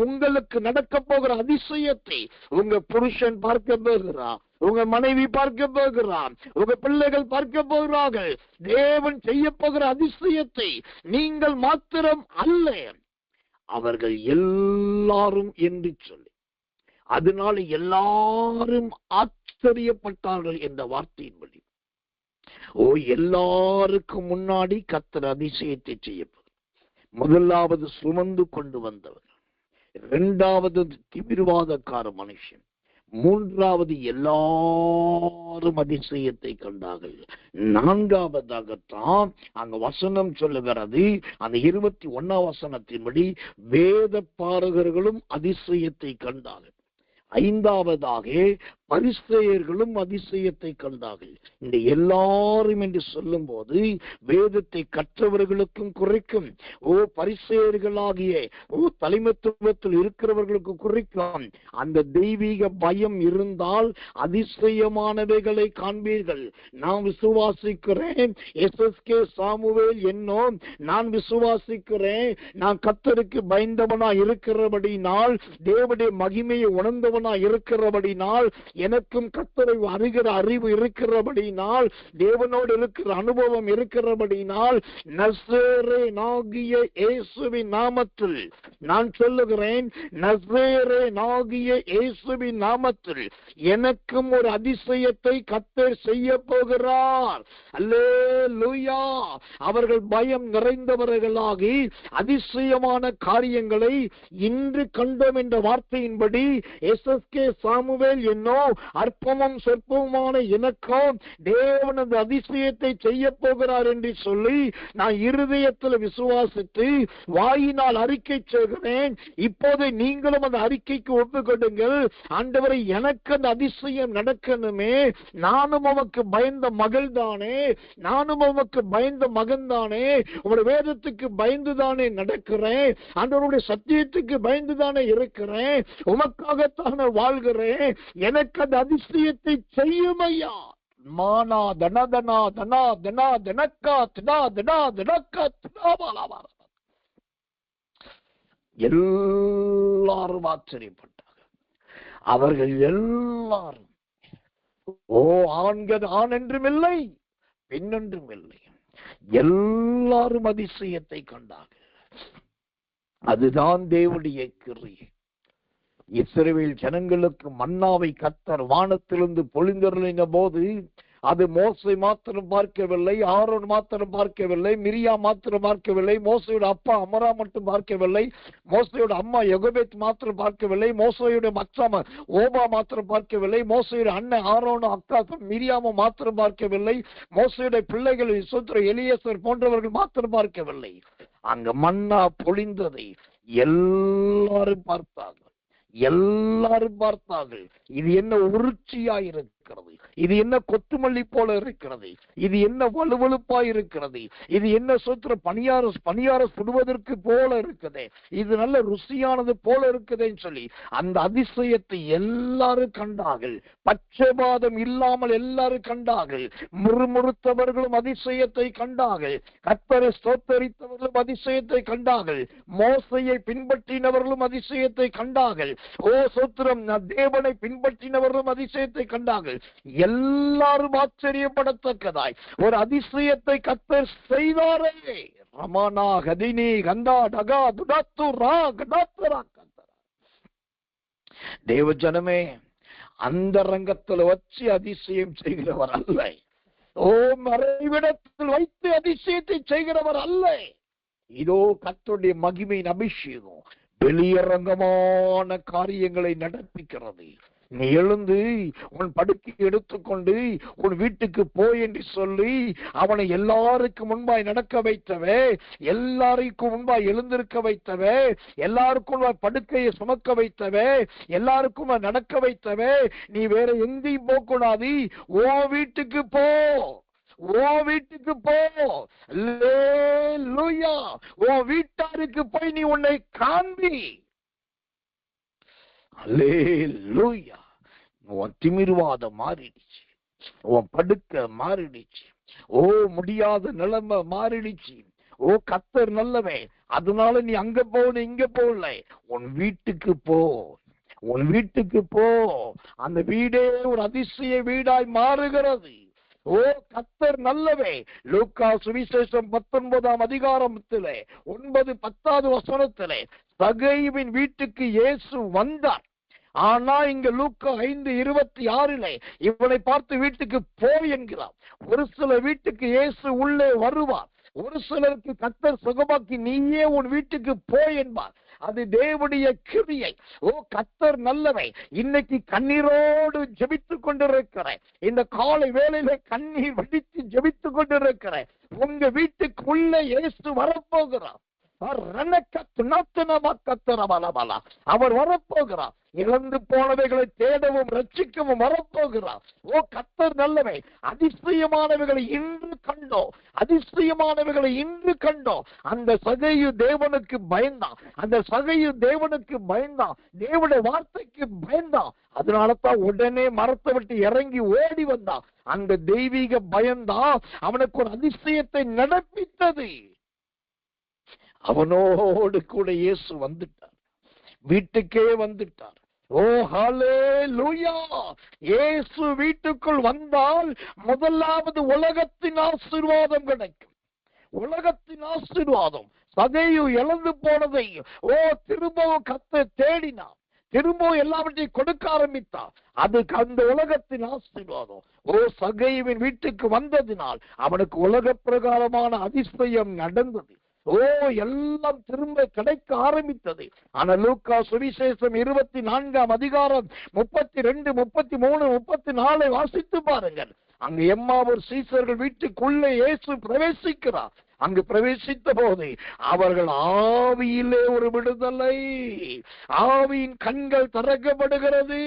உங்களுக்கு நடக்க போகிற அதிசயத்தை உங்க புருஷன் பார்க்க போகிறார், உங்க மனைவி பார்க்க போகிறான், உங்க பிள்ளைகள் பார்க்க போகிறார்கள். தேவன் செய்ய போகிற அதிசயத்தை நீங்கள் மாத்திரம் அல்ல, அவர்கள் எல்லாரும் என்று சொல்லி, அதனால எல்லாரும் ஆச்சரியப்பட்டார்கள் என்ற வார்த்தையின்படி எல்லாருக்கும் முன்னாடி கர்த்தர் அதிசயத்தை செய்யப்படும். முதலாவது சுமந்து கொண்டு வந்தவர், இரண்டாவது திமிர்வாதக்கார மனுஷன், மூன்றாவது எல்லாரும் அதிசயத்தை கண்டார்கள். நான்காவதாகத்தான் அங்க வசனம் சொல்லுகிறது, அந்த 21ஆம் வசனத்தின்படி வேத பாரகர்களும் அதிசயத்தை கண்டார்கள். ஐந்தாவதாக பரிசேயர்களும் அதிசயத்தை கண்டார்கள். இந்த எல்லாரும் என்று சொல்லும் போது வேதத்தை கற்றவர்களுக்கும் குறைக்கும், பரிசேயர்களாகிய தலைமைத்துவத்தில் இருக்கிறவர்களுக்கு குறைக்கும். அந்த தெய்வீக பயம் இருந்தால் அதிசயமானவைகளை காண்பீர்கள். நான் விசுவாசிக்கிறேன், எஸ்எஸ்கே சாமுவேல் என்னும் நான் விசுவாசிக்கிறேன். நான் கர்த்தருக்கு பயந்தவனா இருக்கிறபடினால், தேவனுடைய மகிமையை உணர்ந்தவனா இருக்கிறபடினால், எனக்கும் கர்த்தரை அறிகிற அறிவு இருக்கிறபடினால், தேவனோடு இருக்கிற அனுபவம் இருக்கிறபடினால், நசரேயனாகிய இயேசுவின் நாமத்தில் நான் சொல்லுகிறேன், நசரேயனாகிய இயேசுவின் நாமத்தில் எனக்கும் ஒரு அதிசயத்தை கர்த்தர் செய்ய போகிறார். அல்லேலூயா. அவர்கள் பயம் நிறைந்தவர்களாகி அதிசயமான காரியங்களை இன்று கண்டோம் என்ற வார்த்தையின்படி எஸ்எஸ்கே சாமுவேல் என்னோ அற்பமும் சொற்பமுமான எனக்கும் தேவன் அந்த அதிசயத்தை செய்ய போகிறார் என்று சொல்லி நான் இருதயத்தில் விசுவாசித்து வாயினால் அறிக்கை செய்கிறேன். இப்போது நீங்களும் அந்த அறிக்கைக்கு ஒப்புக்கொடுங்கள். ஆண்டவரை, எனக்கு அந்த அதிசயம் நடக்கணுமே. நானும் உமக்கு பயந்த மகள் தானே, நானும் உமக்கு பயந்த மகன் தானே, உங்களுடைய வேதத்துக்கு பயந்துதானே நடக்கிறேன், ஆண்டவருடைய சத்தியத்துக்கு பயந்துதானே இருக்கிறேன், உமக்காகத்தானே வாழ்கிறேன். எனக்கு அந்த அதிசயத்தை செய்யுமையா. மானா தனா தனா தனா தனா தனக்கா தனா தனா தனக்கா தனா. எல்லாரும் ஆச்சரியப்பட்டார்கள். அவர்கள் எல்லாரும் ஆண்கள் ஆண் என்றும் இல்லை, பெண் என்றும் இல்லை, எல்லாரும் அதிசயத்தை கண்டார்கள். அதுதான் தேவனுடைய கிரியை. இஸ்ரவேல் ஜனங்களுக்கு மன்னாவை கர்த்தர் வானத்திலிருந்து பொழிந்தருளின போது அது மோசே மாத்திரம் பார்க்கவில்லை, ஆரோன் மாத்திரம் பார்க்கவில்லை, மிரியா மாத்திரம் பார்க்கவில்லை, மோசையோட அப்பா அமரா மட்டும் பார்க்கவில்லை, மோசையோட அம்மா யொகபேத் மாத்திரம் பார்க்கவில்லை, மோசையோட மச்சாம ஓபா மாத்திரம் பார்க்கவில்லை, மோசையோட அண்ணன் ஆரோனும் அக்கா மிரியாமும் மாத்திரம் பார்க்கவில்லை, மோசையோட பிள்ளைகள் எலியேசர் போன்றவர்கள் மாத்திரம் பார்க்கவில்லை. அங்க மன்னா பொழிந்ததை எல்லாரும் பார்த்தார்கள். எல்லாரும் பார்த்தார்கள். இது என்ன உருச்சியா இருக்கிறது, இது என்ன கொத்துமல்லி போல இருக்கிறது, இது என்ன வலுவழுப்பா இருக்கிறது, இது என்ன சொத்துற பணியார சுடுவதற்கு போல இருக்குது, இது நல்ல ருசியானது போல இருக்குதுன்னு சொல்லி அந்த அதிசயத்தை எல்லாரும் கண்டார்கள். பட்சபாதம் இல்லாமல் எல்லாரும் கண்டார்கள். முறுமுறுத்தவர்களும் அதிசயத்தை கண்டார்கள். கர்த்தரை ஸ்தோத்தரித்தவர்களும் அதிசயத்தை கண்டார்கள். மோசையை பின்பற்றினவர்களும் அதிசயத்தை கண்டார்கள். ஓ சோத்திரம், தேவனை பின்பற்றினவர்களும் அதிசயத்தை கண்டார்கள். எல்லாரும் ஆச்சரியப்படத்தக்கதாய் ஒரு அதிசயத்தை கர்த்தர் செய்தாரே. ரமணா கதினி கந்தா டகா துடாத்து ரா கடாத்தரா கந்தரா. தேவ ஜனமே, அந்த ரங்கத்தில் வச்சு அதிசயம் செய்கிறவர் அல்ல. ஓ மறைவிடத்தில் வைத்து அதிசயத்தை செய்கிறவர் அல்ல. இதோ கர்த்தருடைய மகிமையின் அபிஷேகம் வெளியரங்கமான காரியங்களை நடப்பிக்கிறது. நீ எழுந்து உன் படுக்கை எடுத்துக்கொண்டு உன் வீட்டுக்கு போய் என்று சொல்லி அவனை எல்லாருக்கும் முன்பாய் நடக்க வைத்தவே, எல்லாருக்கும் முன்பாய் எழுந்திருக்க வைத்தவே, எல்லாருக்கும் முன்பாய் படுக்கையை சுமக்க வைத்தவே, எல்லாருக்கும் நடக்க வைத்தவே, நீ வேற எங்கேயும் போகக்கூடாது, ஓ வீட்டுக்கு போ, ஓ வீட்டுக்கு போ, அல்லேலூயா, ஓ வீட்டாருக்கு போய் நீ உன்னை காண்பி. அல்லேலூயா. உன் திமிர்வாதம் மாறிடுச்சு, உன் படுக்க மாறிடுச்சு, ஓ முடியாத நிலைமை மாறிடுச்சு. ஓ கர்த்தர் நல்லவே, அதனால நீ அங்க போன இங்க போகல, உன் வீட்டுக்கு போ, உன் வீட்டுக்கு போ. அந்த வீடே ஒரு அதிசய வீடாய் மாறுகிறது. ஓ கர்த்தர் நல்லவே. லூக்கா சுவிசேஷம் 19ஆம் அதிகாரத்திலே 9-10 வசனத்திலே சகேயுவின் வீட்டுக்கு இயேசு வந்தார். ஆனா இங்க லூக்கா 5:26 இவனை பார்த்து வீட்டுக்கு போ என்கிறார். ஒரு சில வீட்டுக்கு இயேசு உள்ளே வருவார், ஒரு சிலருக்கு கர்த்தர் சுகமாக்கி நீயே உன் வீட்டுக்கு போ என்பார். அது தேவனுடைய கிருபை. ஓ கர்த்தர் நல்லவை. இன்னைக்கு கண்ணீரோடு ஜெபித்துக் கொண்டிருக்கிறேன், இந்த காலை வேளையில கண்ணீர் வடித்து ஜெபித்துக் கொண்டிருக்கிறேன். உங்க வீட்டுக்கு உள்ளே இயேசு வரப்போகிறார். அவர் வரப்போகிறார். இழந்து போனவைகளை தேடவும் ரட்சிக்கவும் வரப்போகிறார். ஓ கர்த்தர் நல்லவை. அதிசயமானவைகளை இன்று கண்டோம், அதிசயமானவைகளை இன்று கண்டோம். அந்த சகையு தேவனுக்கு பயந்தான், அந்த சகையு தேவனுக்கு பயந்தான், தேவனுடைய வார்த்தைக்கு பயந்தான். அதனாலதான் உடனே மரத்தை விட்டு இறங்கி ஓடி வந்தான். அந்த தெய்வீக பயந்தான் அவனுக்கு ஒரு அதிசயத்தை நடப்பித்தது. அவனோடு கூட இயேசு வந்துட்டார், வீட்டுக்கே வந்துட்டார். ஓ ஹல்லேலூயா. இயேசு வீட்டுக்குள் வந்தால் முதலாவது உலகத்தின் ஆசீர்வாதம் கிடைக்கும், உலகத்தின் ஆசீர்வாதம். சகேயு இழந்து போனதை ஓ திரும்பவும் கர்த்தர் தேடினார், திரும்பவும் எல்லாவற்றையும் கொடுக்க ஆரம்பித்தார். அதுக்கு அந்த உலகத்தின் ஆசீர்வாதம். ஓ சகேயுவின் வீட்டுக்கு வந்ததினால் அவனுக்கு உலக பிரகாரமான அதிசயம் நடந்தது. ஓ எல்லாம் திரும்ப கிடைக்க ஆரம்பித்தது. ஆனா லூக்கா சுவிசேஷம் 24ஆம் அதிகாரம் 32, 33, 34 வாசித்து பாருங்கள். அங்கு எம்மாவூர் சீசர்கள் வீட்டுக்குள்ளே இயேசு பிரவேசிக்கிறார். அங்கு பிரவேசித்த போது அவர்கள் ஆவியிலே ஒரு விடுதலை, ஆவியின் கண்கள் திறக்கப்படுகிறது,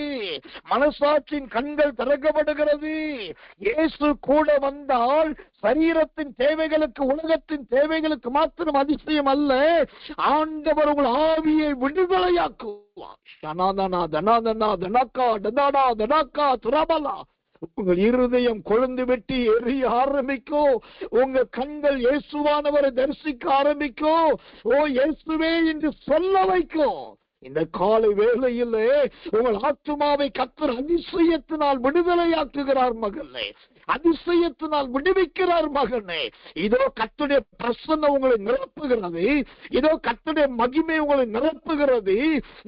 மனசாட்சியின் கண்கள் திறக்கப்படுகிறது. இயேசு கூட வந்தால் சரீரத்தின் தேவைகளுக்கு, உலகத்தின் தேவைகளுக்கு மாத்திரம் அதிசயம் அல்ல, ஆண்டவர் உங்கள் ஆவியை விடுதலையாக்குவார். உங்கள் இருதயம் கொழுந்து வெட்டி எரிய ஆரம்பிக்கும். உங்க கண்கள் இயேசுவானவரை தரிசிக்க ஆரம்பிக்கும். ஓ இயேசுவே என்று சொல்ல வைக்கும். இந்த காலை வேளையிலே உங்கள் ஆத்துமாவை கர்த்தர் அதிசயத்தினால் விடுதலையாக்குகிறார் மகளே, அதிசயத்தினால் விடுவிக்கிறார் மகனே. இதோ கர்த்தருடைய பிரசன்னம் உங்களை நிரப்புகிறது, இதோ கர்த்தருடைய மகிமை உங்களை நிரப்புகிறது.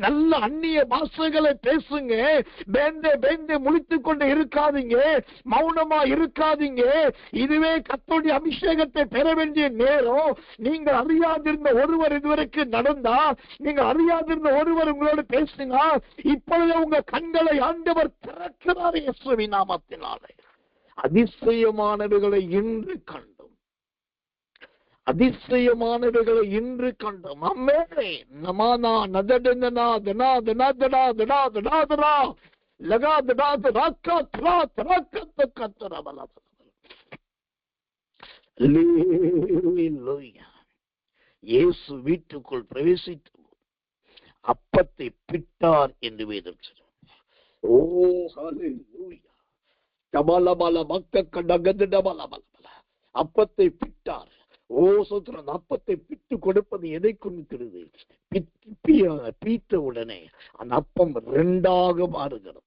நல்ல அந்நிய பாஷைகளை பேசுங்க, பேந்தே பேந்தே முழித்துக் கொண்டு இருக்காதீங்க, மௌனமா இருக்காதீங்க. இதுவே கர்த்தருடைய அபிஷேகத்தை பெற வேண்டிய நேரம். நீங்கள் அறியாதிருந்த ஒருவர் இதுவரைக்கும் நடந்தா, நீங்கள் அறியாதிருந்த ஒருவர் உங்களோடு பேசினா, இப்பொழுது உங்க கண்களை ஆண்டவர் திறக்கிறார் இயேசுவின் நாமத்தினாலே. அதிசயமானவைகளை இன்று கண்டோம், அதிசயமானவைகளை இன்று கண்டோம். அம்மே நமானா நதடனா தனா தனா தனா தனா தனா தனா லகா தனா தராக்கா தரா தராக்கத்த கத்தரபல. அல்லேலூயா. இயேசு வீட்டுக்குள் பிரவேசித்து அப்பத்தை பிட்டார் என்று வேதம் சொல்லும். ஓ ஹல்லேலூயா. டபலபல மக்கக்க டகதடபலபல. அப்பத்தை பிட்டார். ஓ சோத்திரம். அப்பத்தை பிட்டு கொடுப்பது எதை குறிக்கிறது? பீத்த உடனே அந்த அப்பம் இரண்டாக மாறுகிறது.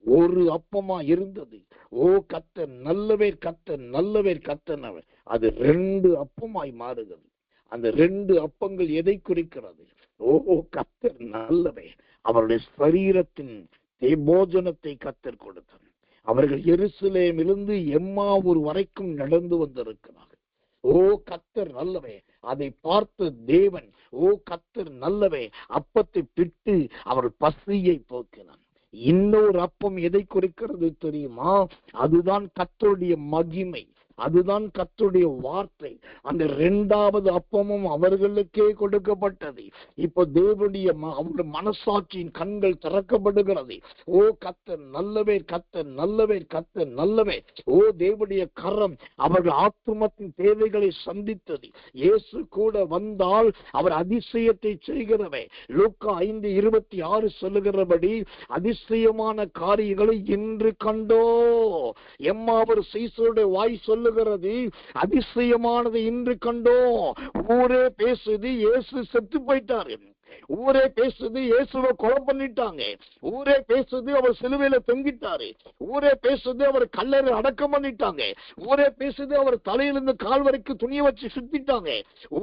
ஒரு அப்பமா இருந்தது. ஓ கர்த்தர் நல்லவர், கர்த்தர் நல்லவர், கர்த்தர். அது 2 அப்பமாய் மாறுகிறது. அந்த 2 அப்பங்கள் எதை குறிக்கிறது? ஓ கர்த்தர் நல்லவர். அவருடைய சரீரத்தின் போஜனத்தை கர்த்தர் கொடுத்தார். அவர்கள் எருசலேமிலிருந்து எம்மாவூர் வரைக்கும் நடந்து வந்திருக்கிறார்கள். ஓ கர்த்தர் நல்லவே. அதை பார்த்த தேவன், ஓ கர்த்தர் நல்லவே, அப்பத்தை பிட்டு அவர் பசியை போக்கினார். இன்னொரு அப்பம் எதை குறிக்கிறது தெரியுமா? அதுதான் கர்த்தருடைய மகிமை, அதுதான் கர்த்தருடைய வார்த்தை. அந்த 2வது அப்பமும் அவர்களுக்கே கொடுக்கப்பட்டது. இப்போ தேவனுடைய அவருடைய மனசாட்சியின் கண்கள் திறக்கப்படுகிறது. ஓ கர்த்தர் நல்லவே, கர்த்தர் நல்லவே, கர்த்தர் நல்லவே. ஓ தேவனுடைய கரம் அவர்கள் ஆத்துமத்தின் தேவைகளை சந்தித்தது. இயேசு கூட வந்தால் அவர் அதிசயத்தை செய்கிறவே. லூக்கா 5:26 சொல்லுகிறபடி அதிசயமான காரியங்களை இன்று கண்டோ. எம்மாவூர் சீசருடைய வாய் சொல்லுகிறது, அதிசயமானது இன்று கண்டோம். ஊரே பேசுது இயேசு செத்து போயிட்டாரு. ஊரே பேசுது இயேசுவை கொலை பண்ணிட்டாங்க. ஊரே பேசுது அவர் சிலுவையில தொங்கிட்டாரு. ஊரே பேசுது அவர் கல்லறை அடக்கம் பண்ணிட்டாங்க. ஊரே பேசுது அவர் தலையிலிருந்து கால் வரைக்கும் துணியை வச்சு சுத்திட்டாங்க.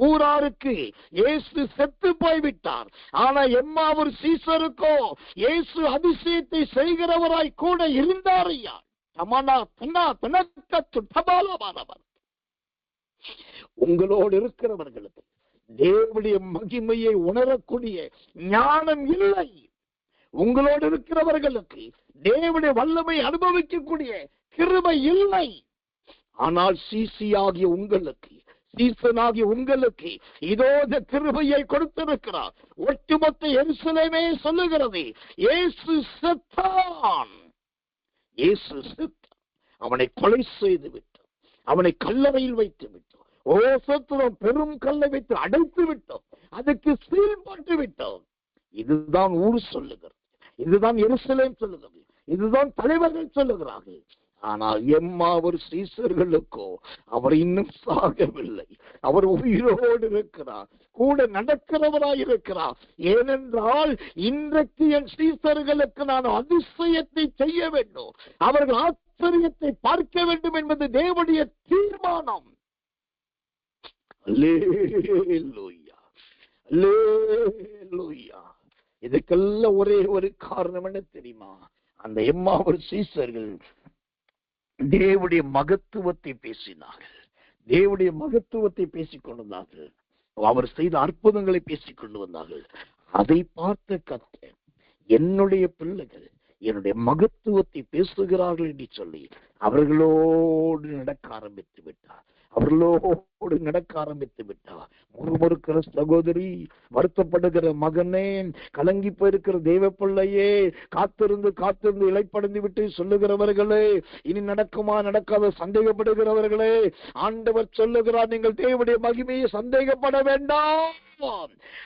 ஊராருக்கு இயேசு செத்து போய்விட்டார். ஆனா எம்மாவூர் சீசருக்கோ இயேசு அதிசயத்தை செய்கிறவராய் கூட இருந்தார். ஐயா உங்களோடு இருக்கிறவர்களுக்கு தேவனுடைய மகிமையை உணரக்கூடிய ஞானம் இல்லை. உங்களோடு இருக்கிறவர்களுக்கு தேவனுடைய வல்லமை அனுபவிக்கக்கூடிய கிருபை இல்லை. ஆனால் சீசியாகிய உங்களுக்கு, சீசனாகிய உங்களுக்கு இதோ இந்த கிருபையை கொடுத்திருக்கிறார். ஒட்டுமொத்த எருசலேமே சொல்லுகிறது, இயேசு செத்தான். இயேசு செத்தான். அவனை கொலை செய்து விட்டோம். அவனை கல்லறையில் வைத்து விட்டோம். ஓ சத்துரம், பெரும் கல்லை வைத்து அடைத்து விட்டோம். அதுக்கு சீல் போட்டு விட்டோம். இதுதான் ஊர் சொல்லுகிறது, இதுதான் எருசலேம் சொல்லுகிறது, இதுதான் தலைவர்கள் சொல்லுகிறார்கள். ஆனால் எம்மாவூர் சீசர்களுக்கோ அவர் இன்னும் சாகவில்லை. அவர் உயிரோடு இருக்கிறார், கூட நடக்கிறவராய் இருக்கிறார். ஏனென்றால் இன்றைக்கு என் சீசர்களுக்கு நான் அதிசயத்தை செய்ய வேண்டும், அவர்கள் ஆச்சரியத்தை பார்க்க வேண்டும் என்பது தேவனுடைய தீர்மானம். அல்லேலூயா, அல்லேலூயா. இதுக்கெல்லாம் ஒரே ஒரு காரணம் என்ன தெரியுமா? அந்த எம்மாவூர் சீசர்கள் தேவனுடைய மகத்துவத்தை பேசினார்கள், தேவனுடைய மகத்துவத்தை பேசிக் கொண்டிருந்தார்கள். அவர் செய்த அற்புதங்களை பேசிக் கொண்டு வந்தார்கள். அதை பார்த்த கர்த்தர், என்னுடைய பிள்ளைகள் என்னுடைய மகத்துவத்தை பேசுகிறார்கள் என்று சொல்லி அவர்களோடு நடக்க ஆரம்பித்து விட்டார். அவர்களோடு நடக்க ஆரம்பித்து விட்டார். முறுமுறுக்கிற சகோதரி, வருத்தப்படுகிற மகனே, கலங்கி போயிருக்கிற தேவ பிள்ளையே, காத்திருந்து காத்திருந்து இலைப்படைந்து விட்டு சொல்லுகிறவர்களே, இனி நடக்குமா நடக்காத சந்தேகப்படுகிறவர்களே, ஆண்டவர் சொல்லுகிறார், நீங்கள் தேவனுடைய மகிமையை சந்தேகப்பட வேண்டாம்.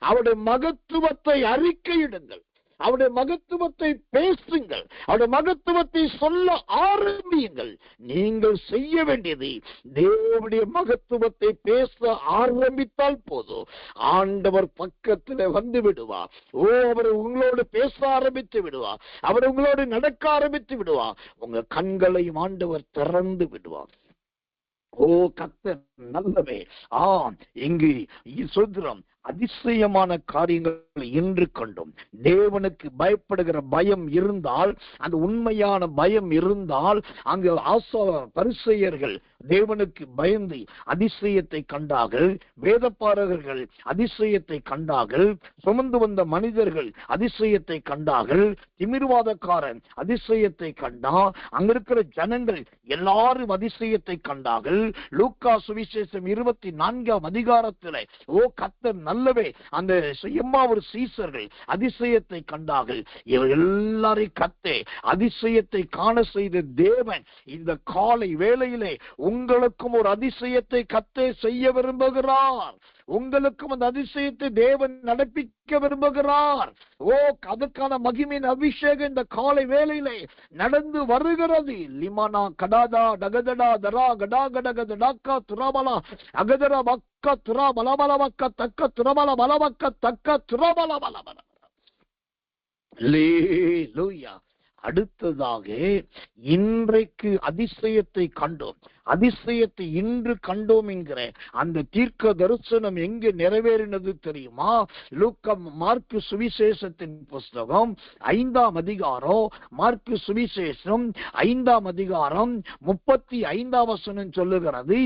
அவருடைய மகத்துவத்தை அறிக்கையிடுங்கள், அவருடைய மகத்துவத்தை பேசுங்கள், அவருடைய மகத்துவத்தை சொல்ல ஆரம்பியுங்கள். நீங்கள் செய்ய வேண்டியது தேவனுடைய மகத்துவத்தை பேச ஆரம்பித்தால் போதும், ஆண்டவர் பக்கத்தில் வந்து விடுவார். ஓ, அவர் உங்களோடு பேச ஆரம்பித்து விடுவார், அவர் உங்களோடு நடக்க ஆரம்பித்து விடுவார். உங்க கண்களையும் ஆண்டவர் திறந்து விடுவார். ஓ கர்த்தர் நல்லவே. இங்கு சுத்திரம் அதிசயமான காரியங்களை இன்று கண்டோம். தேவனுக்கு பயப்படுகிற பயம் இருந்தால், அந்த உண்மையான பயம் இருந்தால், அங்கு பரிசேயர்கள் தேவனுக்கு பயந்து அதிசயத்தை கண்டார்கள், வேதபாரகர்கள் அதிசயத்தை கண்டார்கள், சுமந்து வந்த மனிதர்கள் அதிசயத்தை கண்டார்கள், திமிர்வாதக்காரன் அதிசயத்தை கண்டா, அங்க இருக்கிற ஜனங்கள் எல்லாரும் அதிசயத்தை கண்டார்கள். லூக்கா சுவிசேஷம் 24ஆம் அதிகாரத்தில் கர்த்தர் நல்லவே, அந்த எம்மாவூர் சீசர்கள் அதிசயத்தை கண்டார்கள். இவர் எல்லாரையும் கர்த்தர் அதிசயத்தை காண செய்த தேவன் இந்த காலை வேளையிலே உங்களுக்கும் ஒரு அதிசயத்தை கர்த்தர் செய்ய விரும்புகிறார். உங்களுக்கும் அந்த அதிசயத்தை தேவன் நடப்பிக்க விரும்புகிறார். அதுக்கான மகிமையின் அபிஷேகம் இந்த காலை வேளையிலே நடந்து வருகிறது. லிமானா கடாதா டகதடா தரா கடா கடகதடாக்கா துராபலா அகதரா பக்க துரா பலபலவக்க தக்க துரபல பலவக்க தக்க துரபல பலபல. அல்லேலூயா. அடுத்ததாக இன்றைக்கு அதிசயத்தை கண்டோம். அதிசயத்தை இன்று கண்டோம் என்கிற அந்த தீர்க்க தரிசனம் எங்கு நிறைவேறினது தெரியுமா? மார்க்கு சுவிசேஷத்தின் புஸ்தகம் 5ஆம் அதிகாரம், மார்க்கு சுவிசேஷம் 5ஆம் அதிகாரம் 35ஆம் வசனம் சொல்லுகிறது,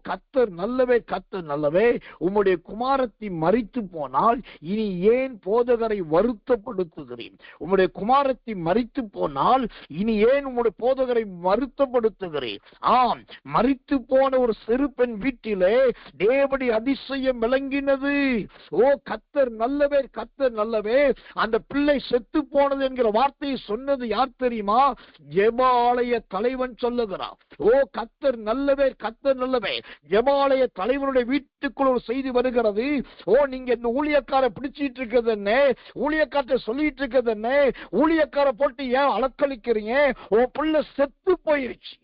கர்த்தர் நல்லவே, கர்த்தர் நல்லவே, உம்முடைய குமாரத்தி மரித்து போனால் இனி ஏன் போதகரை வருத்தப்படுத்துகிறேன்? உம்முடைய குமாரத்தி மரித்து போனால் இனி ஏன் உம்முடைய போதகரை வருத்தப்படுத்துகிறேன்? ஆம், மரித்து போன ஒரு சிறு பெண் வீட்டிலே தேவனுடைய அதிசயம் விளங்கினது. கர்த்தர் நல்லவே, கர்த்தர் நல்லவே. அந்த பிள்ளை செத்து போனது என்கிற வார்த்தையை சொன்னது யார் தெரியுமா? ஜெபாலய தலைவன் சொல்லுகிறார். கர்த்தர் நல்லவே, கர்த்தர் நல்லவே. ஜெபாலய தலைவனுடைய வீட்டுக்குள் ஒரு செய்தி வருகிறது. நீங்க இந்த ஊழியக்கார பிடிச்சிட்டு இருக்கிறது என்ன? ஊழியக்கார சொல்லிட்டு இருக்கிறது என்ன? ஊழியக்கார போட்டு ஏன் அலக்களிக்கிறீங்க? பிள்ளை செத்து போயிருச்சு.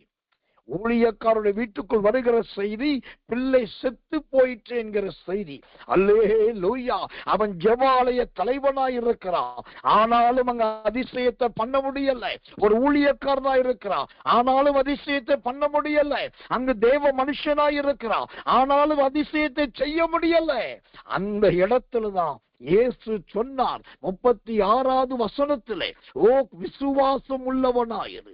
ஊழியக்காரருடைய வீட்டுக்குள் வருகிற செய்தி, பிள்ளை செத்து போயிற்று என்கிற செய்தி. அல்லேலூயா. அவன் ஜெபாலய தலைவனாய் இருக்கிறான், ஆனாலும் அங்க அதிசயத்தை பண்ண முடியல. ஒரு ஊழியக்காரனாய் இருக்கிறான், ஆனாலும் அதிசயத்தை பண்ண முடியல. அங்கு தேவ மனுஷனாய் இருக்கிறான், ஆனாலும் அதிசயத்தை செய்ய முடியல. அந்த இடத்துலதான் இயேசு சொன்னார் 36வது வசனத்திலே, விசுவாசம் உள்ளவனாயிரு.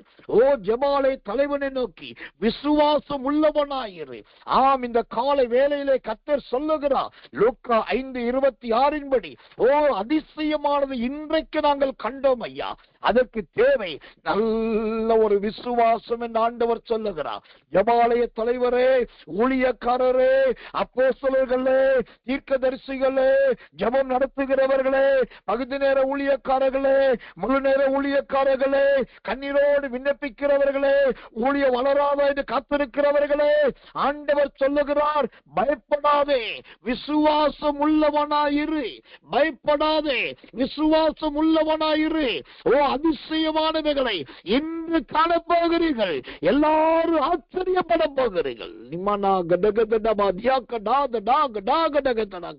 ஜெபாலய தலைவனை நோக்கி விசுவாசம் உள்ளவனாயிரு. ஆம், இந்த காலை வேளையிலே கர்த்தர் சொல்லுகிறார் லூக்கா 5:26 படி, அதிசயமானது இன்றைக்கு நாங்கள் கண்டோம் ஐயா. அதற்கு தேவை நல்ல ஒரு விசுவாசம் என்று ஆண்டவர் சொல்லுகிறார். ஜெபாலய தலைவரே, ஊழியக்காரரே, அப்போஸ்தலர்களே, தீர்க்கதரிசிகளே, ஜெபம் நடத்துகிறவர்களே, பகுதி நேர ஊழியக்காரர்களே, முழு நேர ஊழியக்காரர்களே, கண்ணீரோடு விண்ணப்பிக்கிறவர்களே, ஊழிய வளராத என்று காத்திருக்கிறவர்களே, ஆண்டவர் சொல்லுகிறார், பயப்படாதே, விசுவாசம் உள்ளவனாயிரு. பயப்படாதே, விசுவாசம் உள்ளவனாயிரு. அதிசயமானவைகளை இன்று காணப்போகிறீர்கள். எல்லாரும் ஆச்சரியப்பட போகிறீர்கள். நிம்மனா கடகதடா தியாக்கடா தடா கடா கடகதடா.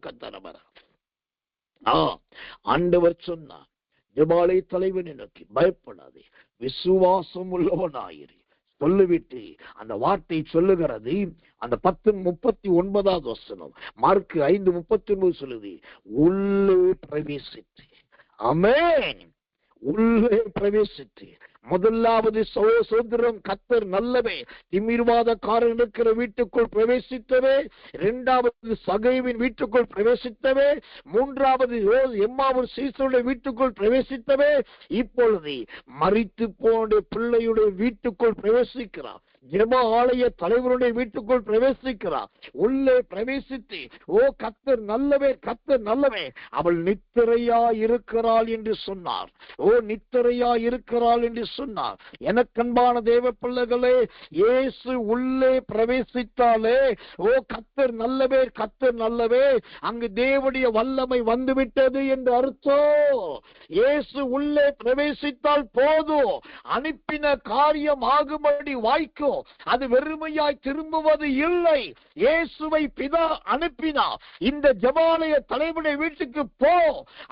ஆண்டவர் சொன்னார், ஜெபாலய தலைவனை நோக்கி பயப்படாதே, விசுவாசம் உள்ளவனாயிரு. சொல்லிவிட்டு அந்த வார்த்தை சொல்லுகிறது. அந்த 10:39வது வசனம், மார்க்கு 5:39 சொல்லுது, உள்ளே பிரவேசித்து. ஆமென். உள்ளே பிரவேசித்து முதலாவது சோதரம் கர்த்தர் நல்லவே, திமிர்வாதக்காரன் இருக்கிற வீட்டுக்குள் பிரவேசித்தவே. இரண்டாவது சகைவின் வீட்டுக்குள் பிரவேசித்தவே. மூன்றாவது எம்மாவூர் சீசருடைய வீட்டுக்குள் பிரவேசித்தவே. இப்பொழுது மரித்து போன பிள்ளையுடைய வீட்டுக்குள் பிரவேசிக்கிறார். ஜெப ஆலய தலைவருடைய வீட்டுக்குள் பிரவேசிக்கிறார். உள்ளே பிரவேசித்து, கர்த்தர் நல்லவே, கர்த்தர் நல்லவே, அவள் நித்திரையா இருக்கிறாள் என்று சொன்னார். நித்திரையா இருக்கிறாள் என்று சொன்னார். எனக்கன்பான தேவ பிள்ளைகளே, இயேசு உள்ளே பிரவேசித்தாலே, கர்த்தர் நல்லவே, கர்த்தர் நல்லவே, அங்கு தேவனுடைய வல்லமை வந்துவிட்டது என்று அர்த்தம். இயேசு உள்ளே பிரவேசித்தால் போதும், அனுப்பின காரியம் ஆகும்படி வாய்க்கும். அது வெறுமையாய் திரும்புவது இல்லை. இயேசுவை பிதா அனுப்பினார். இந்த ஜெபாலய தலைவனுடைய வீட்டுக்கு போ,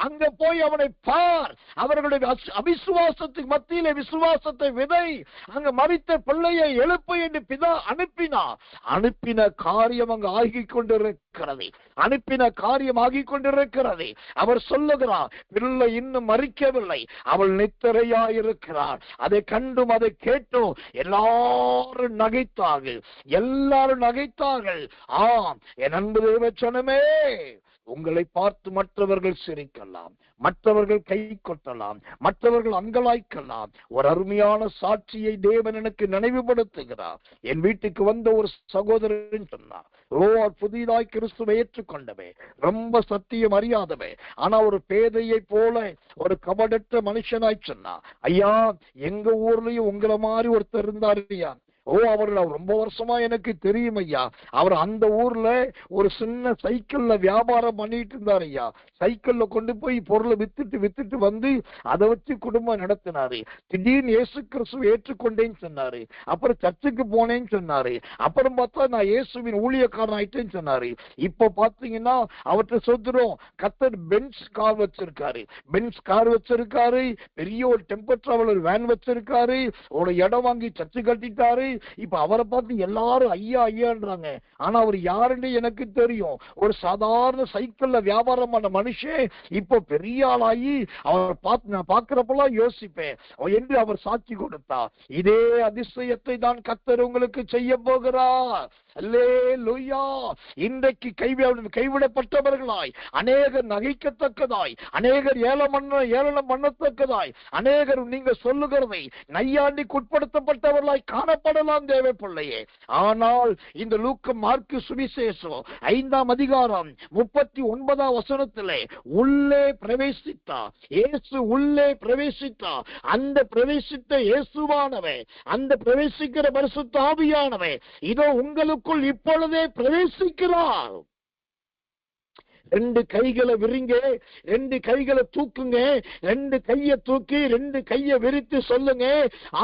அங்க போய் அவனை பார். அவர்களுடைய அவிசுவாசத்துக்கு மத்தியிலே விசுவாசத்தை விதை. அங்க மரித்த பிள்ளையை எழுப்பு என்று பிதா அனுப்பினார். அனுப்பின காரியம் அங்கு ஆகிக் கொண்டிருக்க கொண்டிருக்கிறது, அனுப்பின காரியமாகிக் கொண்டிருக்கிறது. அவர் சொல்லுகிறார், பிள்ளை இன்னும் மறிக்கவில்லை, அவள் நித்திரையாயிருக்கிறார். அதை கண்டும் அதை கேட்டும் எல்லாரும் நகைத்தார்கள், எல்லாரும் நகைத்தார்கள். ஆம், என் அன்பு தேவச்சனமே, உங்களை பார்த்து மற்றவர்கள் சிரிக்கலாம், மற்றவர்கள் கை கொட்டலாம், மற்றவர்கள் அங்கலாய்க்கலாம். ஒரு அருமையான சாட்சியை தேவன் எனக்கு நினைவுபடுத்துகிறார். என் வீட்டுக்கு வந்த ஒரு சகோதரன் சொன்னார், புதிதாய் கிறிஸ்துவை ஏற்றுக்கொண்டவே, ரொம்ப சத்தியம் அறியாதவே, ஆனா ஒரு பேதையை போல ஒரு கபடற்ற மனுஷனாய் சொன்னா, ஐயா எங்க ஊர்லயும் உங்களை மாதிரி ஒருத்தர் இருந்தார் ஐயா. அவர் ரொம்ப வருஷமா எனக்கு தெரியும் ஐயா. அவர் அந்த ஊர்ல ஒரு சின்ன சைக்கிள்ல வியாபாரம் பண்ணிட்டு இருந்தார் ஐயா. சைக்கிள்ல கொண்டு போய் பொருளை வித்துட்டு வந்து அதை வச்சு குடும்பம் நடத்தினாரு. திடீர்னு இயேசு கிறிஸ்துவை ஏற்றுக்கொண்டேன்னு சொன்னாரு. அப்புறம் சர்ச்சுக்கு போனேன்னு சொன்னாரு. அப்புறம் பார்த்தா நான் இயேசுவின் ஊழியக்காரன் ஆயிட்டேன்னு சொன்னாரு. இப்ப பாத்தீங்கன்னா அவர்கிட்ட சொல்றோம், கர்த்தர் பென்ஸ் கார் வச்சிருக்காரு, பெரிய ஒரு டெம்பர் டிராவலர் வேன் வச்சிருக்காரு, ஒரு இடம் வாங்கி சர்ச்சு கட்டிட்டாரு. இப்ப அவரை பார்த்து எல்லாரும் ஐயா ஐயான்றாங்க. ஆனா அவர் யாருன்னு எனக்கு தெரியும். ஒரு சாதாரண சைக்கிள்ல வியாபாரம் பண்ண மனுஷன் இப்ப பெரிய ஆளாகி அவர் பார்த்து நான் பார்க்கிறப்பெல்லாம் யோசிப்பேன் என்று அவர் சாட்சி கொடுத்தார். இதே அதிசயத்தை தான் கர்த்தர் உங்களுக்கு செய்ய போகிறார். அல்லேலூயா. இன்றைக்கு கைவிடப்பட்டவர்களாய், அநேகர் நகைக்கத்தக்கதாய், அநேகர் ஏளனம் பண்ணத்தக்கதாய், அநேகர் நீங்க சொல்லுகிறதை நையாண்டிக்கு உட்படுத்தப்பட்டவர்களாய் காணப்படலாம் தேவ பிள்ளையே. ஆனால் இந்த லூக்கா மார்க்கு சுவிசேஷம் 5ஆம் அதிகாரம் 39ஆம் வசனத்திலே உள்ளே பிரவேசித்தார் இயேசு. உள்ளே பிரவேசித்தார். அந்த பிரவேசித்த இயேசுவானவே, அந்த பிரவேசிக்கிற பரிசுத்த ஆவியானவே இதோ உங்களுக்கு இப்பொழுதே பிரவேசிக்கிறார். 2 கைகளை விரிங்க, 2 கைகளை தூக்குங்க, 2 கையை தூக்கி 2 கையை விரித்து சொல்லுங்க,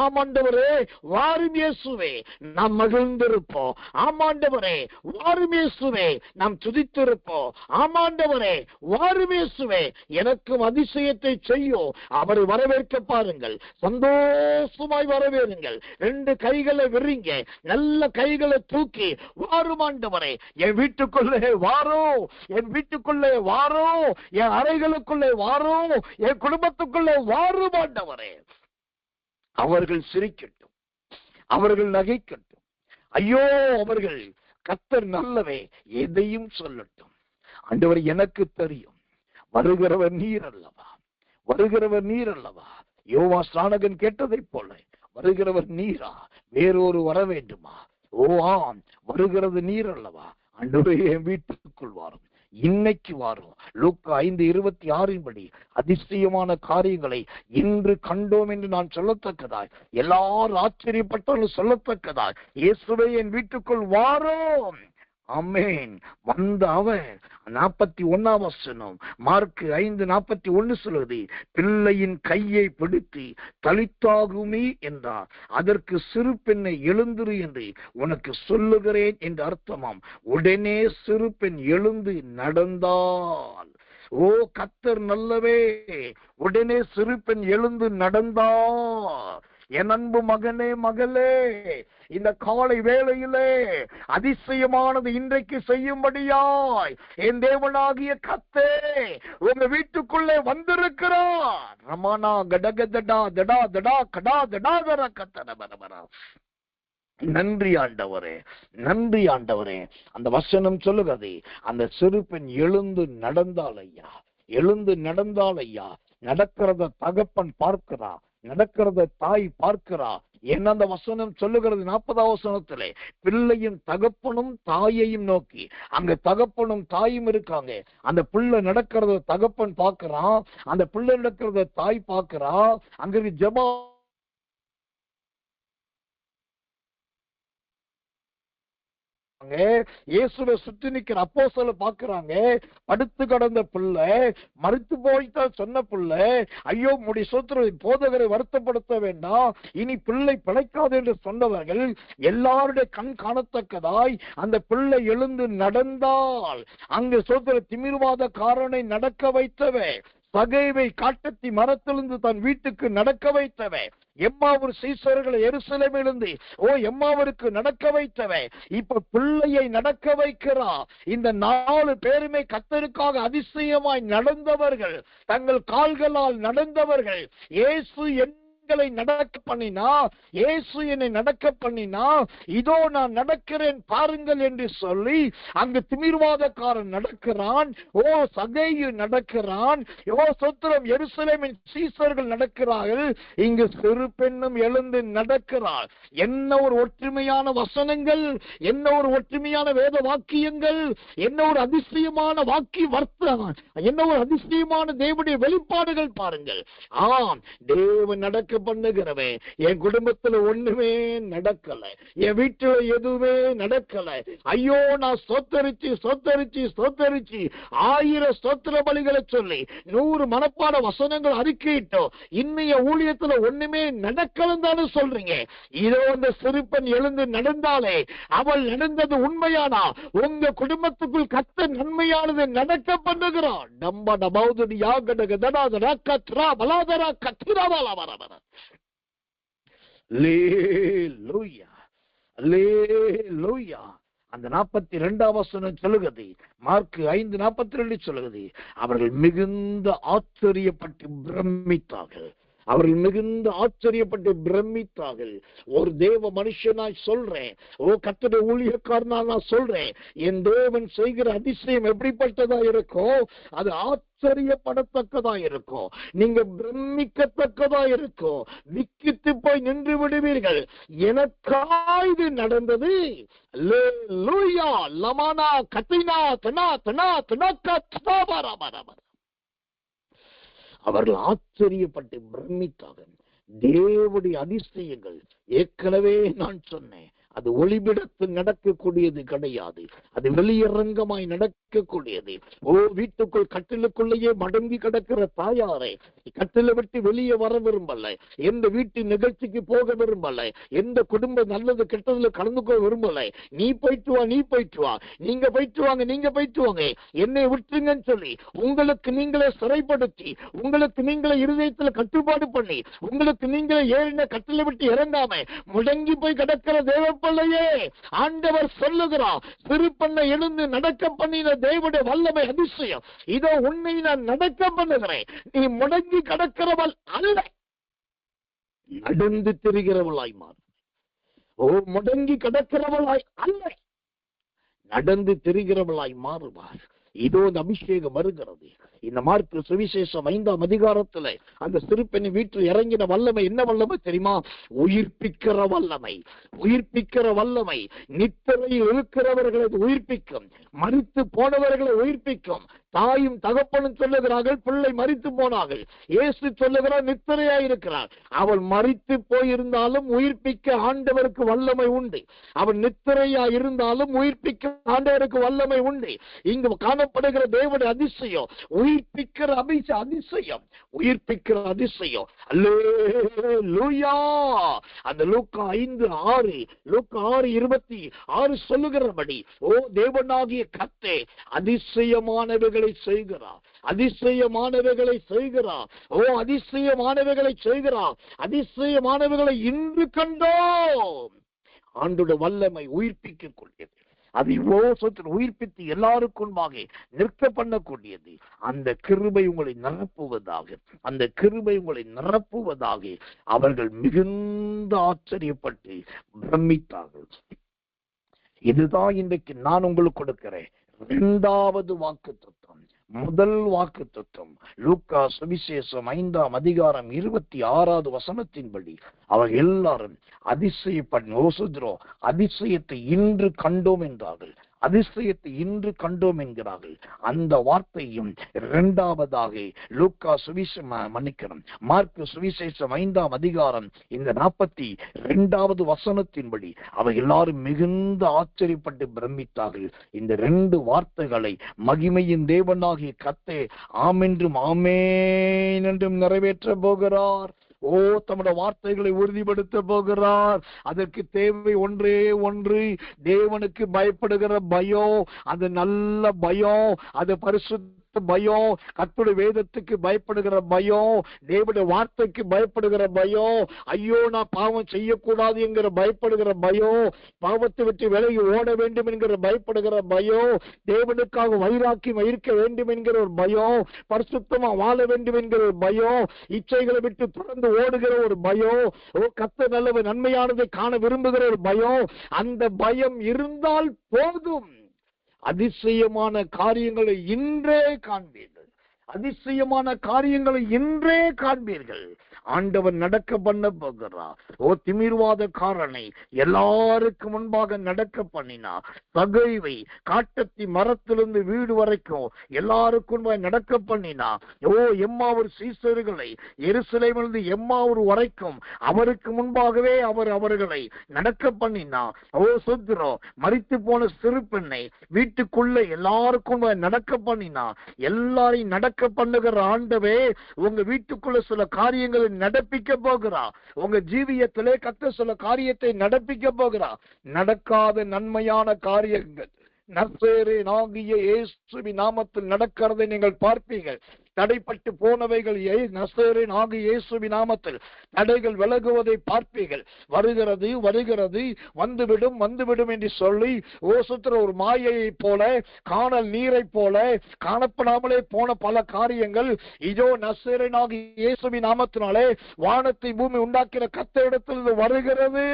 ஆமாண்டவரே வாரும் இயேசுவே நாம் மகிழ்ந்திருப்போம், ஆமாண்டவரே வாரும் இயேசுவே நாம் துதித்திருப்போம், ஆமாண்டவரே வாரும் இயேசுவே எனக்கும் அதிசயத்தை செய்யும். அவரை வரவேற்க பாருங்கள், சந்தோஷமாய் வரவேறுங்கள். 2 கைகளை விரிங்க, நல்ல கைகளை தூக்கி வாரும் ஆண்டவரே, என் வீட்டுக்குள்ளே வாரோ, என் வீட்டுக்குள்ளே வாரோ, என் அறைகளுக்குள்ளே வாரோ, என் குடும்பத்துக்குள்ளே வாரும் ஆண்டவரே. அவர்கள் சிரிக்கட்டும், அவர்கள் நகைக்கட்டும். ஐயோ அவர்கள் கர்த்தர் நல்லவே, எதையும் சொல்லட்டும். ஆண்டவர் எனக்கு தெரியும், வருகிறவர் நீர் அல்லவா, வருகிறவர் நீர் அல்லவா. யோவா ஸ்நானகன் கேட்டதை போல வருகிறவர் நீரா, வேறொரு வர வேண்டுமா? ஓ ஆம், வருகிறது நீர் அல்லவா. ஆண்டவரே என் வீட்டுக்குள் வாரும், இன்னைக்கு வாரும். லூக்கா 5:26 படி அதிசயமான காரியங்களை இன்று கண்டோம் என்று நான் சொல்லத்தக்கதாய், எல்லாரும் ஆச்சரியப்பட்டாலும் சொல்லத்தக்கதாய், இயேசுவே என் வீட்டுக்குள் வாரும். ஆமென். வந்த அவன் 41ஆம் வசனம் மார்க்கு 5:41 சொல்லுது, பிள்ளையின் கையை பிடித்து தலித்தாகுமி என்றார். அதற்கு சிறு பெண்ணை எழுந்திரு என்று உனக்கு சொல்லுகிறேன் என்று அர்த்தமாம். உடனே சிறு பெண் எழுந்து நடந்தாள். ஓ கர்த்தர் நல்லவே, உடனே சிறு பெண் எழுந்து நடந்தாள். என் அன்பு மகனே மகளே, இந்த காலை வேளையிலே அதிசயமானது இன்றைக்கு செய்யும்படியாய் என் தேவனாகிய கர்த்தர் உங்க வீட்டுக்குள்ளே வந்திருக்கிறார். ரமணா கடகதடா தடா தடா கடா தடாதர கத்தரபரபரா. நன்றி ஆண்டவரே, நன்றி ஆண்டவரே. அந்த வசனம் சொல்லுகிறது, அந்த சிறு பெண் எழுந்து நடந்தாள் ஐயா, எழுந்து நடந்தாள் ஐயா. நடக்கிறத தகப்பன் பார்க்கிறா, நடக்கிறத தாய் பார்க்கிறா. என்ன அந்த வசனம் சொல்லுகிறது 40ஆம் வசனத்திலே, பிள்ளையும் தகப்பனும் தாயையும் நோக்கி. அங்க தகப்பனும் தாயும் இருக்காங்க. அந்த பிள்ளை நடக்கிறத தகப்பன் பார்க்கிறான், அந்த பிள்ளை நடக்கிறத தாய் பார்க்கிறா. அங்க ஜெபா இயேசுவை சுற்றி நிக்கிற அப்போஸ்தலரை பார்க்கிறாங்க. படுத்து கடந்த பிள்ளை, மரித்து போய்தான் சொன்ன பிள்ளை, ஐயோ முடி சோத்திர போதகரை வருத்தப்படுத்த வேண்டாம், இனி பிள்ளை பிழைக்காது என்று சொன்னவர்கள் எல்லாருடைய கண் காணத்தக்கதாய் அந்த பிள்ளை எழுந்து நடந்தால், அங்கு சோத்திர திமிர்வாத காரனை நடக்க வைத்தவே, சகைவை காட்டத்தி மரத்திலிருந்து தன் வீட்டுக்கு நடக்க வைத்தவன், எம்மாவூர் சீசர்களை எருசலேமிலிருந்து எம்மாவூருக்கு நடக்க வைத்தவன், இப்ப பிள்ளையை நடக்க வைக்கிறா. இந்த 4 பேருமே கர்த்தருக்காக அதிசயமாய் நடந்தவர்கள், தங்கள் கால்களால் நடந்தவர்கள். இயேசு நடக்க பண்ணினா, இயேசு என்னை நடக்க பண்ணினா, இதோ நான் நடக்கிறேன் பாருங்கள் என்று சொல்லி அங்கு திமிர்வாதக்காரன் நடக்கிறான். சகையு நடக்கிறான். சொத்திரம் எருசலேமின் சீசர்கள் நடக்கிறார்கள். இங்கு சிறு பெண்ணும் எழுந்து நடக்கிறாள். என்ன ஒரு ஒற்றுமையான வசனங்கள், என்ன ஒரு ஒற்றுமையான வேத வாக்கியங்கள், என்ன ஒரு அதிசயமான வாக்கிய வர்த்தகம், என்ன ஒரு அதிசயமான தேவனுடைய வெளிப்பாடுகள் பாருங்கள். ஆம், தேவன் நடக்க பண்ணுகிறவன். என் குடும்பத்துல ஒண்ணுமே நடக்கல, என் வீட்டுல எதுவுமே நடக்கல. ஐயோ, நான் சொத்தரிச்சு 1000 ஸ்தோத்திர பலிகளை சொல்லி 100 மனப்பாட வசனங்கள் அறிக்கையிட்டோம், இன்னைய ஊழியத்துல ஒண்ணுமே நடக்கலன்னு தானே சொல்றீங்க. இதோ அந்த சிறுப்பன் எழுந்து நடந்தாலே, அவள் நடந்தது உண்மையானா உங்க குடும்பத்துக்குள் கர்த்தர் நன்மையானது நடக்க பண்ணுகிறான். நம்ம நபௌதி யாகடக தடாதரா கத்ரா பலாதரா கத்ராவாலா வரவர. அல்லேலூயா, அல்லேலூயா. அந்த 42ஆம் வசனம் சொல்லுகிறது, மார்க் 5:42 சொல்லுகிறது, அவர்கள் மிகுந்த ஆச்சரியப்பட்டு பிரமித்தார்கள். அவர்கள் மிகுந்த ஆச்சரியப்பட்டு பிரமித்தார்கள். ஒரு தேவ மனுஷனாய் சொல்றேன், கர்த்தருடைய ஊழியக்காரனா நான் சொல்றேன், என் தேவன் செய்கிற அதிசயம் எப்படிப்பட்டதா இருக்கும்? அது ஆச்சரியப்படத்தக்கதா இருக்கும். நீங்க பிரமிக்கத்தக்கதா இருக்கும். விக்கித்து போய் நின்று விடுவீர்கள். எனக்கா இது நடந்தது. அல்லேலூயா. லமானா கத்தினா தனா தனா தனக்கா தபாரபரபர. அவர்கள் ஆச்சரியப்பட்டு பிரமித்தார்கள். தேவனுடைய அதிசயங்கள் ஏற்கனவே நான் சொன்னேன், அது ஒளிபிடத்தில் நடக்கக்கூடியது கிடையாது, அது வெளியரங்கமாய் நடக்கக்கூடியது. வீட்டுக்குள் கட்டிலுக்குள்ளேயே மடங்கி கிடக்கிற தாயாரே, கட்டில விட்டு வெளியே வர விரும்பல, எந்த வீட்டு நிகழ்ச்சிக்கு போக விரும்பல, எந்த குடும்ப நல்லது கெட்டதுல கலந்து கொள்ள விரும்பல. நீ போயிட்டு வா, நீ போயிட்டு வா, நீங்க போயிட்டு வாங்க, நீங்க போயிட்டு வாங்க, என்னை விட்டுருங்கன்னு சொல்லி உங்களுக்கு நீங்களே சிறைப்படுத்தி, உங்களுக்கு நீங்களே இருதயத்துல கட்டுப்பாடு பண்ணி, உங்களுக்கு நீங்களே ஏறின கட்டில விட்டு இறங்காம முடங்கி போய் கிடக்கிற தேவப்பிள்ளையே, ஆண்டவர் சொல்லுகிறார், சிறுபண்ணை எழுந்து நடக்க பண்ணின தேவனுடைய வல்லமை அதிசயம். இதோ உன்னை நான் நடக்க பண்ணுகிறேன். நீ முடங்கி கிடக்கிறவள் அல்ல, நடந்து திரிகிறவளாய் மாறு. முடங்கி கிடக்கிறவளாய் அல்ல, நடந்து திரிகிறவளாய் மாறுவார். இதோ இந்த அபிஷேகம் வருகிறது. இந்த மார்க் சுவிசேஷம் 5ஆம் அதிகாரத்துல அந்த சிறுபெண் வீட்டில் இறங்கின வல்லமை என்ன வல்லமை தெரியுமா? உயிர்ப்பிக்கிற வல்லமை, உயிர்ப்பிக்கிற வல்லமை. நித்திரையில் இருக்கிறவர்களை உயிர்ப்பிக்கும், மரித்து போனவர்களை உயிர்ப்பிக்கும். தாயும் தகப்பனும் சொல்லுகிறார்கள், பிள்ளை மரித்து போனார்கள். இயேசு சொல்லுகிறார், நித்திரையா இருக்கிறார். அவள் மரித்து போயிருந்தாலும் உயிர்ப்பிக்க ஆண்டவருக்கு வல்லமை உண்டு. அவள் நித்திரையா இருந்தாலும் உயிர்ப்பிக்க ஆண்டவருக்கு வல்லமை உண்டு. இங்கு காணப்படுகிற தேவனுடைய அதிசயம், உயிர்ப்பிக்கிற அதிசயம், உயிர்ப்பிக்கிற அதிசயம். அல்லேலூயா. அந்த லூக்கா 5:6, லூக்கா 6:26 சொல்லுகிறபடி, தேவனாகிய கர்த்தர் அதிசயமானவைகளை செய்கிறார், அதிசயமானவைகளை செய்கிறார். அதிசயமானவைகளை செய்கிறார், அதிசயமானவைகளை இன்று கண்டோம். ஆண்டோட வல்லமை உயிர்ப்பிக்க கூடியது, அது உயிர்ப்பித்து எல்லாருக்கும் நிற்க பண்ணக்கூடியது. அந்த கிருபை உங்களை நிரப்புவதாக, அந்த கிருபை உங்களை நிரப்புவதாக. அவர்கள் மிகுந்த ஆச்சரியப்பட்டு பிரமித்தார்கள். இதுதான் இன்றைக்கு நான் உங்களுக்கு கொடுக்கிறேன் 2வது வாக்குத்தத்தம். முதல் வாக்குத்தத்தம் லூக்கா சுவிசேஷம் 5ஆம் அதிகாரம் 26வது வசனத்தின்படி அவர்கள் எல்லாரும் அதிசயப்பட்டு அதிசயத்தை இன்று கண்டோம் என்றார்கள், அதிசயத்தை இன்று கண்டோம் என்கிறார்கள். அந்த வார்த்தையும் 2வதாக லூக்கா மன்னிக்கணும், மார்க் சுவிசேஷம் 5ஆம் அதிகாரம் இந்த 42வது வசனத்தின்படி அவர் எல்லாரும் மிகுந்த ஆச்சரியப்பட்டு பிரமித்தார்கள். இந்த 2 வார்த்தைகளை மகிமையின் தேவனாகிய கர்த்தர் ஆமென்றும் ஆமென் என்றும் நிறைவேற்ற போகிறார். தம்முடைய வார்த்தைகளை உறுதிப்படுத்த போகிறார். அதற்கு தேவை ஒன்றே ஒன்று, தேவனுக்கு பயப்படுகிற பயம். அது நல்ல பயம், அது பரிசுத்த பயம், கர்த்தருடைய வேதத்துக்கு பயப்படுகிற பயம், தேவனுடைய வார்த்தைக்கு பயப்படுகிற பயம், ஐயோ நான் பாவம் செய்யக்கூடாது என்கிற பயப்படுகிற பயம், பாவத்தை விட்டு விலகி ஓட வேண்டும் என்கிற பயப்படுகிற பயம், தேவனுக்காக வைராக்கியம் இருக்க வேண்டும் என்கிற ஒரு பயம், பரிசுத்தமா வாழ வேண்டும் என்கிற ஒரு பயம், இச்சைகளை விட்டு தொடர்ந்து ஓடுகிற ஒரு பயம், கர்த்தர் நல்லவர் நன்மையானதை காண விரும்புகிற ஒரு பயம், அந்த பயம் இருந்தால் போதும். அதிசயமான காரியங்களை இன்றே காண்பீர்கள். அதிசயமான காரியங்களை இன்றே காண்பீர்கள். ஆண்டவர் நடக்க பண்ண போகிறார். திமிர்வாதக்காரனை எல்லாருக்கும் முன்பாக நடக்க பண்ணினார். பகைவை காட்டத்தி மரத்திலிருந்து வீடு வரைக்கும் எல்லாருக்கும் நடக்க பண்ணினார். எம்மாவூர் சீசர்களை எருசலேமிலிருந்து எம்மாவூர் வரைக்கும் அவருக்கு முன்பாகவே அவர்களை நடக்க பண்ணினார். சுத்திரோ மரித்து போன சிறு பெண்ணை வீட்டுக்குள்ள எல்லாருக்கும் நடக்க பண்ணினார். எல்லாரையும் நடக்க பண்ணுகிற ஆண்டவே உங்க வீட்டுக்குள்ள சில காரியங்களை நடப்பிக்க போகிறா. உங்க ஜீவியத்திலே கர்த்தர் சில காரியத்தை நடப்பிக்க போகிறா. நடக்காத நன்மையான காரியங்கள் நசரேயனாகிய இயேசுவின் நாமத்தில் நடக்கிறதை நீங்கள் பார்ப்பீர்கள். தடைப்பட்டு போனவைகள் நசரேயனாகிய இயேசுவின் நாமத்தில் தடைகள் விலகுவதை பார்ப்பீர்கள். வருகிறது வருகிறது வந்துவிடும் என்று சொல்லி சுத்திர ஒரு மாயையை போல, காணல் நீரை போல காணப்படாமலே போன பல காரியங்கள் இதோ நசரேயனாகிய இயேசுவின் நாமத்தினாலே வானத்தை பூமி உண்டாக்கிற கர்த்தரிடத்தில் வருகிறது.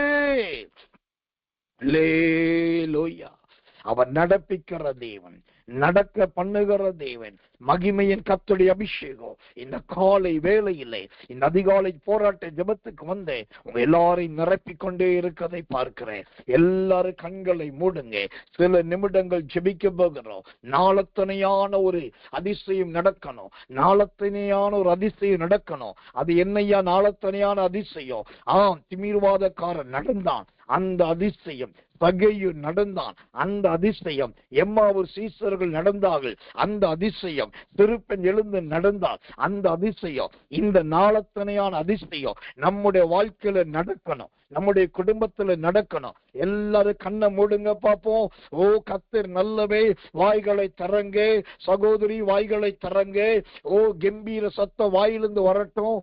அல்லேலூயா. அவர் நடப்பிக்கிற தேவன், நடக்க பண்ணுகிற தேவன், மகிமையின் கர்த்தருடைய அபிஷேகம் இந்த காலை வேளையிலே இந்த அதிகாலை போராட்ட ஜெபத்துக்கு வந்து உங்க எல்லாரையும் நிரப்பிக் கொண்டே இருக்கிறதை பார்க்கிறேன். எல்லாரும் கண்களை மூடுங்க. சில நிமிடங்கள் ஜெபிக்க போகிறோம். நாளத்தனையான ஒரு அதிசயம் நடக்கணும். நாளத்தனையான ஒரு அதிசயம் நடக்கணும். அது என்னையா நாளத்தனையான அதிசயம்? திமிர்வாதக்காரன் நடந்தான், அந்த அதிசயம். பகையு நடந்தான், அந்த அதிசயம். எம்மாவூர் சீசர்கள் நடந்தார்கள், அந்த அதிசயம். திருப்பெண் எழுந்து நடந்தால் அந்த அதிசயம். இந்த நாளத்தனையான அதிசயம் நம்முடைய வாழ்க்கையில நடக்கணும், நம்முடைய குடும்பத்துல நடக்கணும். எல்லாரும் கண்ணை மூடுங்க பார்ப்போம். கர்த்தர் நல்லவே. வாய்களை தரங்க சகோதரி, வாய்களை தரங்க. கம்பீர சத்த வாயிலிருந்து வரட்டும்.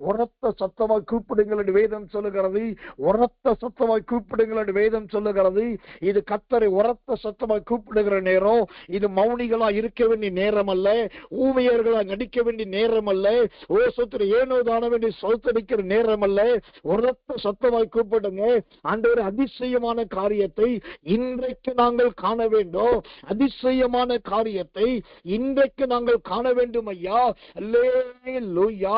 உரத்த சத்தமாய் கூப்பிடுங்கள் என்று வேதம் சொல்லுகிறது. உரத்த சத்தமாய் கூப்பிடுங்கள் என்று வேதம் சொல்லுகிறது. இது கர்த்தரை உரத்த சத்தமாய் கூப்பிடுகிற நேரம். இது மௌனிகளா இருக்க வேண்டிய நேரம் அல்ல, ஊமையர்களா நடிக்க வேண்டிய நேரம் அல்ல, ஏனோ தான வேண்டிய சொத்தடிக்கிற நேரம் அல்ல. உரத்த சத்தமாய் கூப்பிடுங்க. ஆண்டவரே, அதிசயமான காரியத்தை இன்றைக்கு நாங்கள் காண வேண்டும். அதிசயமான காரியத்தை இன்றைக்கு நாங்கள் காண வேண்டும் ஐயா. அல்லேலூயா.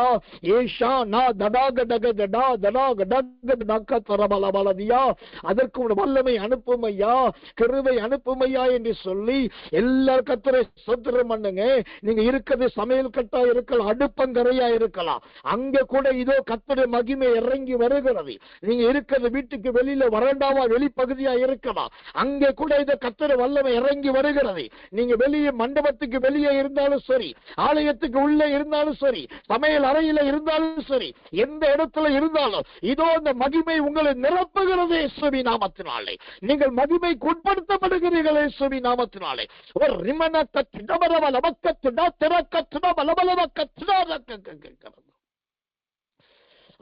ஏஷா நா தடா கடக தடா தடா கடக தரபலபலதியா. அதற்கு வல்லமை அனுப்பும் ஐயா, கிருபை அனுப்பும் ஐயா என்று சொல்லி எல்லாரும் கர்த்தரை ஸ்தோத்திரம் பண்ணுங்க. நீங்க இருக்கிறது சமையல் கட்டா இருக்கலாம், அடுப்பங்கரையா இருக்கலாம், அங்க கூட இதோ கர்த்தருடைய மகிமை இறங்கி வருகிறது. நீங்க இருக்கிறது வீட்டுக்கு வெளியில வறண்டாவா வெளிப்பகுதியா இருக்கலாம், அங்கே கூட இதை கர்த்தருடைய வல்லமை இறங்கி வருகிறது. நீங்க வெளியே மண்டபத்துக்கு வெளியே இருந்தாலும் சரி, ஆலயத்துக்கு உள்ளே இருந்தாலும் சரி, சமையல் அறையில இருந்தாலும் சரி, எந்த இடத்துல இருந்தாலும் இதோ அந்த மகிமை உங்களை நிரப்புகிறது இயேசுவின் நாமத்தினாலே. நீங்கள் மகிமைக்கு உட்படுத்தப்படுகிறீர்கள் இயேசுவின் நாமத்தினாலே. ஒரு ரிமன கத்திடபரவ லபக்கத்திடா திரக்கத்திடா பலபலவக்கத்திடா.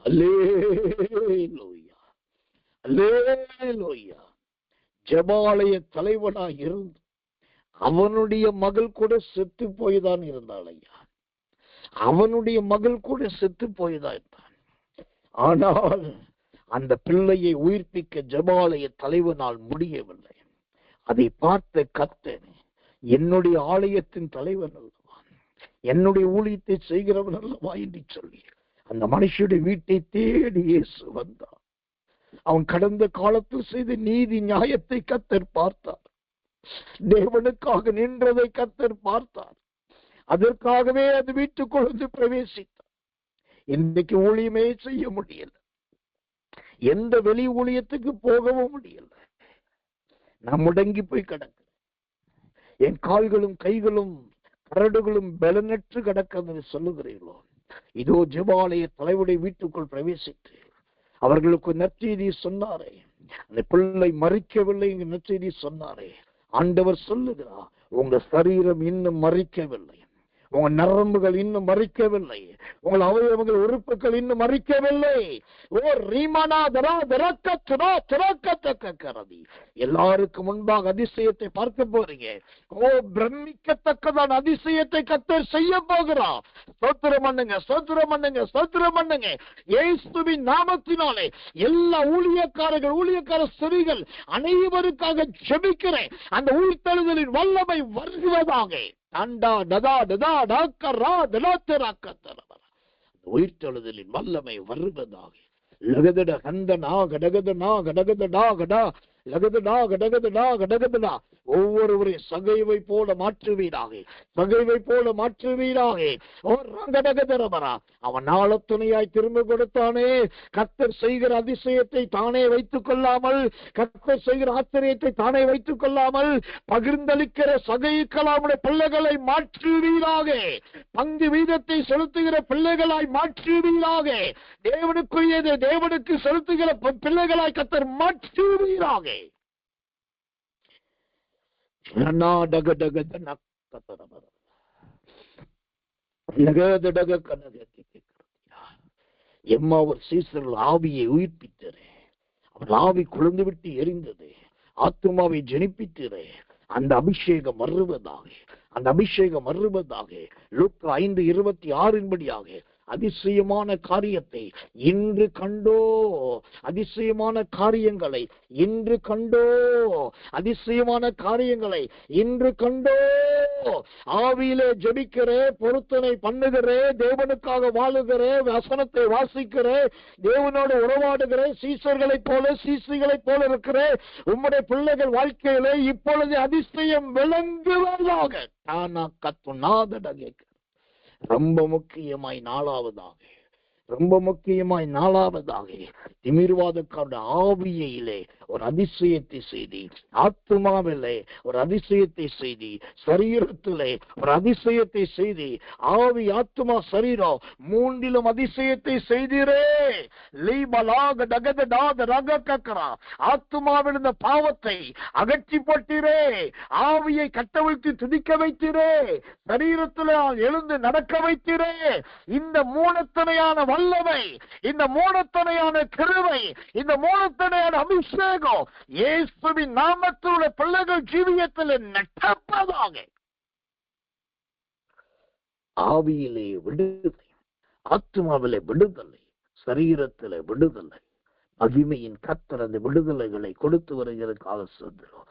அல்லேலூயா, அல்லேலூயா. ஜெபாலய தலைவனாக இருந்து அவனுடைய மகள் கூட செத்து போய்தான் இருந்தாள் ஐயா. அவனுடைய மகள் கூட செத்து போய்தான் இருந்தான். ஆனால் அந்த பிள்ளையை உயிர்ப்பிக்க ஜெபாலய தலைவனால் முடியவில்லை. அதை பார்த்த கர்த்தர், என்னுடைய ஆலயத்தின் தலைவன் அல்லவா, என்னுடைய ஊழியத்தை செய்கிறவன் அல்லவா என்று சொல்லி அந்த மனுஷனுடைய வீட்டை தேடி இயேசு வந்தார். அவன் கடந்த காலத்தில் செய்த நீதி நியாயத்தை கர்த்தர் பார்த்தார். தேவனுக்காக நின்றதை கர்த்தர் பார்த்தார். அதற்காகவே அது வீட்டுக்குள் வந்து பிரவேசித்தார். இன்னைக்கு ஊழியமே செய்ய முடியல, எந்த வெளி ஊழியத்துக்கு போகவும் முடியல. நான் முடங்கி போய் கிடக்கிறேன். என் கால்களும் கைகளும் கரடுகளும் பலனற்று கிடக்கிறது சொல்லுகிறீர்களோ? இதோ ஜெபாலய தலைவருடைய வீட்டுக்குள் பிரவேசித்து அவர்களுக்கு நற்செய்தி சொன்னாரே, அந்த பிள்ளை மறிக்கவில்லை என்று நற்செய்தி சொன்னாரே. ஆண்டவர் சொல்லுகிறார், உங்க சரீரம் இன்னும் மறிக்கவில்லை, உங்க நரம்புகள் இன்னும் மறிக்கவில்லை, உங்கள் அவயவங்கள் உறுப்புகள் இன்னும் மறிக்கவில்லை. ஓ ரீமானா தரா தரக்கத்துரா திறக்கத்தக்கரதி. எல்லாருக்கும் முன்பாக அதிசயத்தை பார்க்க போறீங்க. ஓ பிரமிக்கத்தக்கதான அதிசயத்தை கர்த்தர் செய்ய போகிறார். ஸ்தோத்திரம் பண்ணுங்க, ஸ்தோத்திரம் பண்ணுங்க, ஸ்தோத்திரம் பண்ணுங்க. இயேசுவின் நாமத்தினாலே எல்லா ஊழியக்கார ஸ்திரீகள் அனைவருக்காக ஜெபிக்கிறேன். அந்த உயிர்த்தெழுதலின் வல்லமை வருவதாக. உயிர்த்தெழுதலின் வல்லமை வருவதாக. லகதட கந்தனா கடகதனா கடகதடா கடா லகதடா கடகதடா கடகதடா. ஒவ்வொருவரையும் சகைவை போல மாற்றுவீராக, சகைவை போல மாற்றுவீராக. ஓ ரங்கடகதரபரா. அவன் நாளத்துணையாய் திரும்ப கொடுத்தானே. கர்த்தர் செய்கிற அதிசயத்தை தானே வைத்துக் கொள்ளாமல், கர்த்தர் செய்கிற ஆச்சரியத்தை தானே வைத்துக் கொள்ளாமல், பகிர்ந்தளிக்கிற சகைக்கலாமுடைய பிள்ளைகளை மாற்றுவீராக. பங்கு வீதத்தை செலுத்துகிற பிள்ளைகளாய் மாற்றுவீராக. தேவனுக்குரியதை தேவனுக்கு செலுத்துகிற பிள்ளைகளாய் கர்த்தர் மாற்றுவீராக. எம்மாவூர் சீசர்கள் ஆவியை உயிர்ப்பித்தரே. அவன் ஆவி குழந்து விட்டு எரிந்தது, ஆத்துமாவை ஜெனிப்பித்தரே. அந்த அபிஷேகம் வருவதாக, அந்த அபிஷேகம் வருவதாக. லூக்கா 5:26 அதிசயமான காரியத்தை இன்று கண்டோ, அதிசயமான காரியங்களை இன்று கண்டோ, அதிசயமான காரியங்களை இன்று கண்டோ. ஆவியிலே ஜெபிக்கிறே, பொருத்தனை பண்ணுகிறே, தேவனுக்காக வாழுகிறே, வசனத்தை வாசிக்கிறே, தேவனோடு உறவாடுகிறே, சீசர்களைப் போல சீசிகளைப் போல இருக்கிறே. உம்முடைய பிள்ளைகள் வாழ்க்கையிலே இப்பொழுது அதிசயம் விளங்குவதாக. தானா கத்துநாதடகே. ரொம்ப முக்கியமாய் நாலாவதாக திமிர்வாதக்காரருடைய ஆவியிலே ஒரு அதிசயத்தை செய்தி, ஆத்மாவிலே ஒரு அதிசயத்தை செய்தி, சரீரத்திலே ஒரு அதிசயத்தை செய்தி, ஆவி ஆத்மா சரீரம் மூன்றிலும் அதிசயத்தை செய்தீரே. ஆத்மாவிலிருந்த பாவத்தை அகற்றி போட்டீரே, ஆவியை கட்டவிழ்த்து துதிக்க வைத்தீரே, சரீரத்தில் எழுந்து நடக்க வைத்தீரே. இந்த மூணத்தனையான வல்லமை, இந்த மூணத்தனையான கிருபை, இந்த மூணத்தனையான அபிஷேகம் இயேசுவின் நாமத்தில் பிள்ளைகள் ஜீவியத்தில் நடப்பதாக. ஆவியிலே விடுதலை, ஆத்மாவிலே விடுதலை, சரீரத்திலே விடுதலை. மகிமையின் கர்த்தர் அந்த விடுதலைகளை கொடுத்து வருகிறதுக்காக சொல்கிறோம்.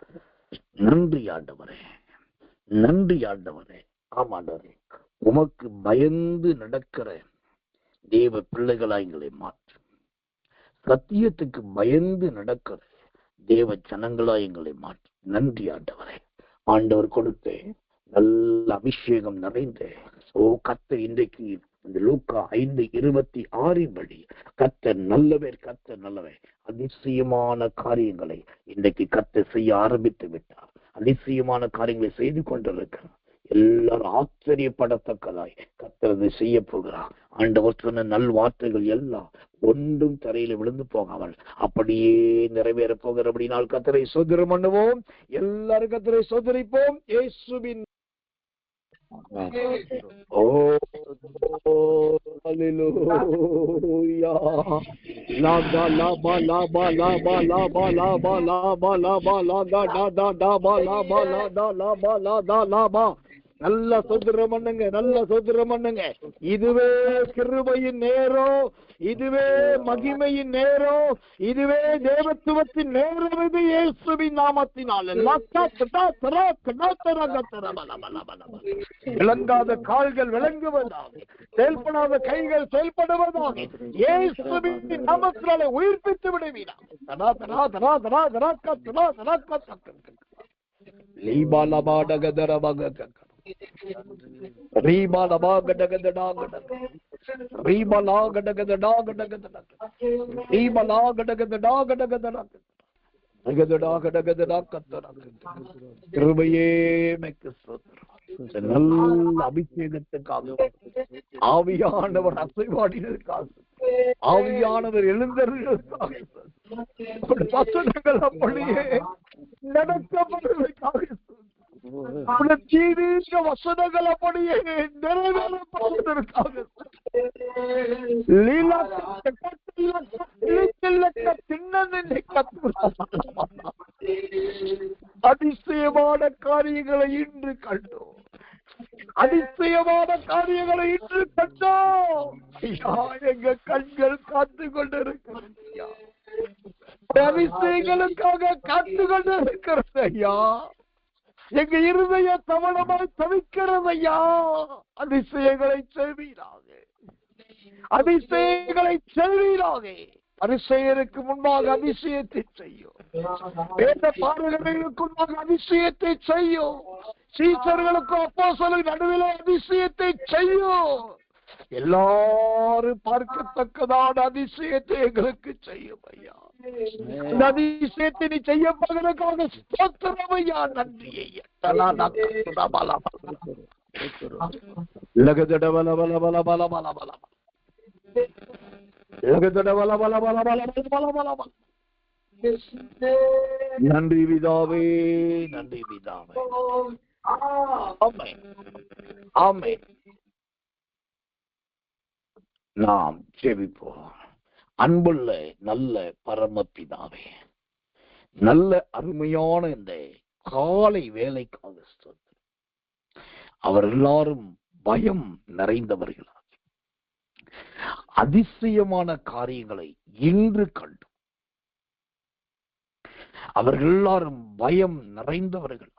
நன்றி ஆண்டவரே, நன்றி ஆண்டவரே. ஆமாண்டவரே, உமக்கு பயந்து நடக்கிற தேவ பிள்ளைகளா எங்களை மாற்றும். சத்தியத்துக்கு பயந்து நடக்கிற தேவ ஜனங்களா எங்களை மாற்றும். நன்றி ஆண்டவரே. ஆண்டவர் கொடுத்த நல்ல அபிஷேகம் நிறைந்த ஓ கர்த்தர் இன்றைக்கு இந்த லூக்கா 5:26 கர்த்தர் நல்லவர், கர்த்தர் நல்லவர். அதிசயமான காரியங்களை இன்றைக்கு கர்த்தர் செய்ய ஆரம்பித்து விட்டார். அதிசயமான காரியங்களை செய்து கொண்டிருக்கிறார். எல்லாரும் ஆச்சரியப்படத்தக்கதாய் கர்த்தர் செய்ய போகிறார். ஆண்டவர் சொன்ன நல் வார்த்தைகள் எல்லாம் ஒன்றும் தரையில விழுந்து போகாமல் அப்படியே நிறைவேற போகிற அப்படினால் கர்த்தரை சோதரம் பண்ணுவோம். எல்லாரும் கர்த்தரை சோதரிப்போம். இயேசுவின் ஓ ஹல்லேலூயா. லாபா லாபா லாபா லாபா லாபா லாபா லாபா லாபா லாபா லாபா லாபா லாபா லாபா லாபா லாபா. நல்ல சோதரம் பண்ணுங்க, நல்ல சோதரம் பண்ணுங்க. இதுவே கிருபையின் நேரம், இதுவே மகிமையின் நேரம், இதுவே தேவத்துவத்தின் நேரம். இது இயேசுவின் நாமத்தினால விளங்காத கால்கள் விளங்குவதாக, செயல்படாத கைகள் செயல்படுவதாக. இயேசுவின் நாமத்தினால உயிர்ப்பித்து விடுவீரா. நல்ல அபிஷேகத்துக்காக, ஆவியானவர் அசைவாடினதுக்காக, ஆவியானவர் எழுந்தவர்களுக்காக, வசனங்கள் அப்படியே நடக்கப்படுவதற்காக ஜீவிக்க வசனங்கள் அப்படியே நிறைவேறப்படுவதற்காக அதிசயமான காரியங்களை இன்று கண்டோம். அதிசயமான காரியங்களை இன்று கண்டோம். எங்க கண்கள் காத்து கொண்டிருக்கிறது ஐயா. அதிசயங்களுக்காக காத்து கொண்டிருக்கிறது ஐயா. எங்க இருதய தவணமாய் தவிக்கிறது ஐயா. அதிசயங்களை செய்வீராக, அதிசயங்களை செய்வீராக. அதிசயருக்கு முன்பாக அதிசயத்தை செய்யும். வேத பாடல்களுக்கு முன்பாக அதிசயத்தை செய்யும். சீசர்களுக்கும் அப்போஸ்தலர்களுக்கும் நடுவில் அதிசயத்தை செய்யும். எல்லாரும் பார்க்கத்தக்கதான அதிசயத்தை எங்களுக்கு செய்யும் ஐயா. இந்த அதிசயத்தை நீ செய்ய போகிறதுக்காக ஸ்தோத்திரம் ஐயா. நன்றி ஐயா. நன்றி பிதாவே, நன்றி பிதாவே. ஆமென், ஆமென். நாம் ஜெபிப்போம். அன்புள்ள நல்ல பரமபிதாவே, நல்ல அருமையான இந்த காலை வேலைக்காக ஸ்தோத்திரம். அவர் எல்லாரும் பயம் நிறைந்தவர்களாக அதிசயமான காரியங்களை இன்று கண்டோம். அவர்கள் எல்லாரும் பயம் நிறைந்தவர்களாக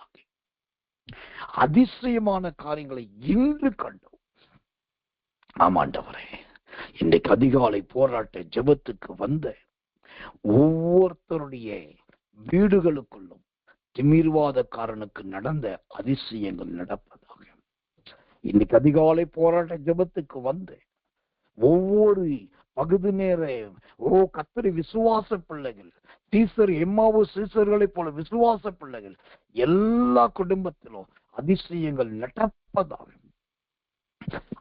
அதிசயமான காரியங்களை இன்று கண்டோம். ஆமாண்டவரே, இன்றைக்கு அதிகாலை போராட்ட ஜெபத்துக்கு வந்த ஒவ்வொருத்தருடைய வீடுகளுக்குள்ளும் திமிர்வாதக்காரனுக்கு நடந்த அதிசயங்கள் நடப்பதாக. இன்னைக்கு அதிகாலை போராட்ட ஜெபத்துக்கு வந்த ஒவ்வொரு பகுதி நேர கர்த்தருடைய விசுவாச பிள்ளைகள், சீசர் எம்மாவோ சீசர்களைப் போல விசுவாச பிள்ளைகள் எல்லா குடும்பத்திலும் அதிசயங்கள் நடப்பதாக.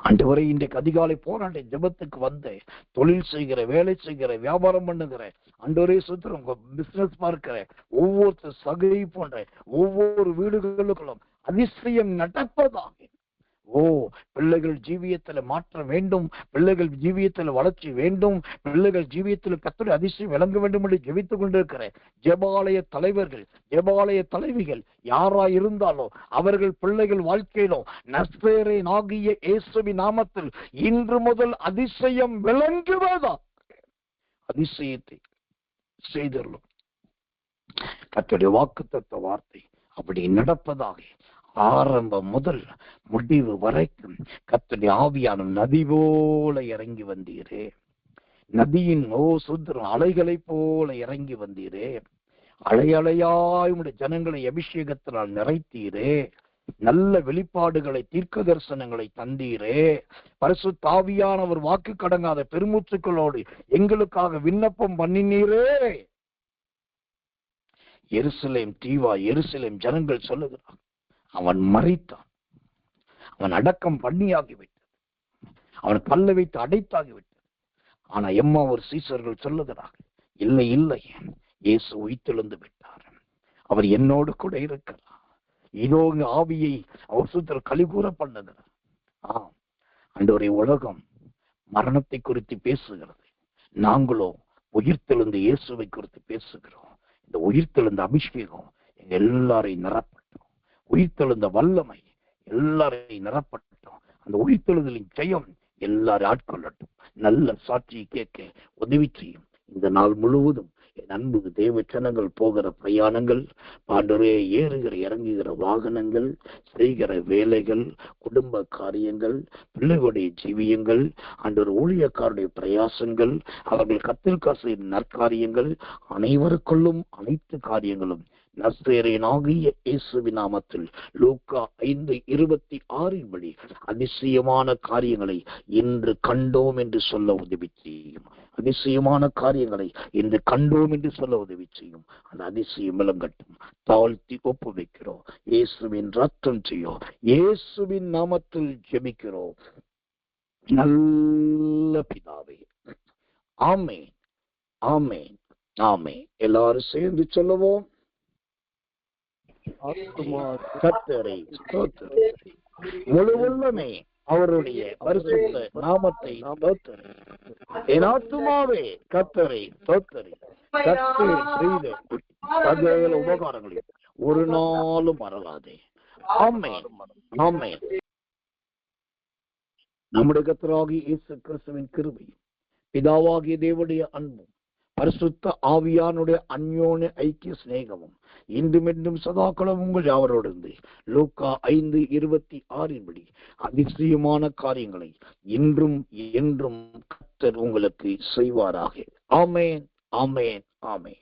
ஆண்டவரே, இன்றைக்கு அதிகாலை போராட்ட ஜெபத்துக்கு வந்து தொழில் செய்கிற, வேலை செய்கிற, வியாபாரம் பண்ணுகிற, ஆண்டவரே சுத்திரம் பிசினஸ் பார்க்கிற ஒவ்வொருத்தர் சகை போன்ற ஒவ்வொரு வீடுகளுக்கும் அதிசயம் நடப்பதாக. பிள்ளைகள் ஜீவியத்துல மாற்றம் வேண்டும், பிள்ளைகள் ஜீவியத்துல வளர்ச்சி வேண்டும், பிள்ளைகள் ஜீவியத்தில் கர்த்தருடைய அதிசயம் விளங்க வேண்டும் என்று ஜெபித்துக் கொண்டிருக்கிற ஜெபாலய தலைவர்கள், ஜெபாலய தலைவிகள் யாரா இருந்தாலும் அவர்கள் பிள்ளைகள் வாழ்க்கையிலும் நசரேயனாகிய இயேசுவின் நாமத்தில் இன்று முதல் அதிசயம் விளங்குவதா. அதிசயத்தை செய்தருளும். கர்த்தருடைய வாக்குத்தத்த வார்த்தை அப்படி நடப்பதாக. ஆரம்பம் முதல் முடிவு வரைக்கும் கர்த்தருடைய ஆவியான நதி போல இறங்கி வந்தீரே. நதியின் சுத்திரம் அலைகளை போல இறங்கி வந்தீரே. அலையலையாய் உடைய ஜனங்களை அபிஷேகத்தினால் நிறைத்தீரே. நல்ல வெளிப்பாடுகளை, தீர்க்க தரிசனங்களை தந்தீரே. பரிசுத்த ஆவியானவர் வாக்கு கடங்காத பெருமூச்சுக்களோடு எங்களுக்காக விண்ணப்பம் பண்ணினீரே. எருசலேம் தீவா, எருசலேம் ஜனங்கள் சொல்லுகிறான், அவன் மரித்தான், அவன் அடக்கம் பண்ணியாகிவிட்டது, அவன் கல்லை வைத்து அடைத்தாகிவிட்டது. ஆனா எம்மா ஒரு சீசர்கள் சொல்லுகிறார்கள், இல்லை இல்லை, இயேசு உயிர்த்தெழுந்து விட்டார், அவர் என்னோடு கூட இருக்கிறார். இதோ ஆவியை அவர் சுத்தர் கலிகூற பண்ணுகிறார். ஆண்டவரே, உலகம் மரணத்தை குறித்து பேசுகிறது, நாங்களோ உயிர்த்தெழுந்த இயேசுவை குறித்து பேசுகிறோம். இந்த உயிர்த்தெழுந்த அபிஷேகம் எங்க எல்லாரையும் நிரப்பட்டோம். உயிர்த்தெழுந்த வல்லமை எல்லாரையும் நிரப்பட்டோம். அந்த உயிர்த்தெழுதலின் ஜெயம் எல்லாரும் ஆட்கொள்ளட்டும். நல்ல சாட்சியை கேட்க உதவி செய்யும். இந்த நாள் முழுவதும் என் அன்பு தேவ ஜனங்கள் போகிற பிரயாணங்கள், ஆண்டவரே ஏறுகிற இறங்குகிற வாகனங்கள், செய்கிற வேலைகள், குடும்ப காரியங்கள், பிள்ளைகளுடைய ஜீவியங்கள், ஆண்டவர் ஊழியக்காருடைய பிரயாசங்கள், அவர்கள் கர்த்தர் காசு நற்காரியங்கள், அனைவருக்குள்ளும் அனைத்து காரியங்களும் நசரேயனாகிய இயேசுவின் நாமத்தில் லூக்கா 5:26 படி அதிசயமான காரியங்களை இன்று கண்டோம் என்று சொல்ல உதவி செய்யும். அதிசயமான காரியங்களை இன்று கண்டோம் என்று சொல்ல உதவி செய்யும். அந்த அதிசயம் விளங்கட்டும். தாழ்த்தி ஒப்பு வைக்கிறோம். இயேசுவின் ரத்தம் செய்யும். இயேசுவின் நாமத்தில் ஜெபிக்கிறோம் நல்ல பிதாவே. ஆமென், ஆமென், ஆமென். எல்லாரும் சேர்ந்து சொல்லுவோம். ஆத்துமா கர்த்தரை ஸ்தோத்திரி. முழு உள்ளமே அவருடைய பரிசுத்த நாமத்தை ஸ்தோத்திரி. என் ஆத்துமாவே கர்த்தரை ஸ்தோத்திரி. கர்த்தர் செய்த சகல உபகாரங்களை ஒரு நாளும் மறவாதே. ஆமென், ஆமென். நம்முடைய கர்த்தராகிய இயேசு கிறிஸ்துவின் கிருபையும் பிதாவாகிய தேவனுடைய அன்பும் பரிசுத்த ஆவியானுடைய அந்யோன்ய ஐக்கிய சிநேகமும் இன்றும் என்றும் சதாக்களும் உங்கள் யாவரோடு இருந்து லூக்கா 5:26 அதிசயமான காரியங்களை இன்றும் என்றும் கர்த்தர் உங்களுக்கு செய்வாராக. ஆமென், ஆமென், ஆமென்.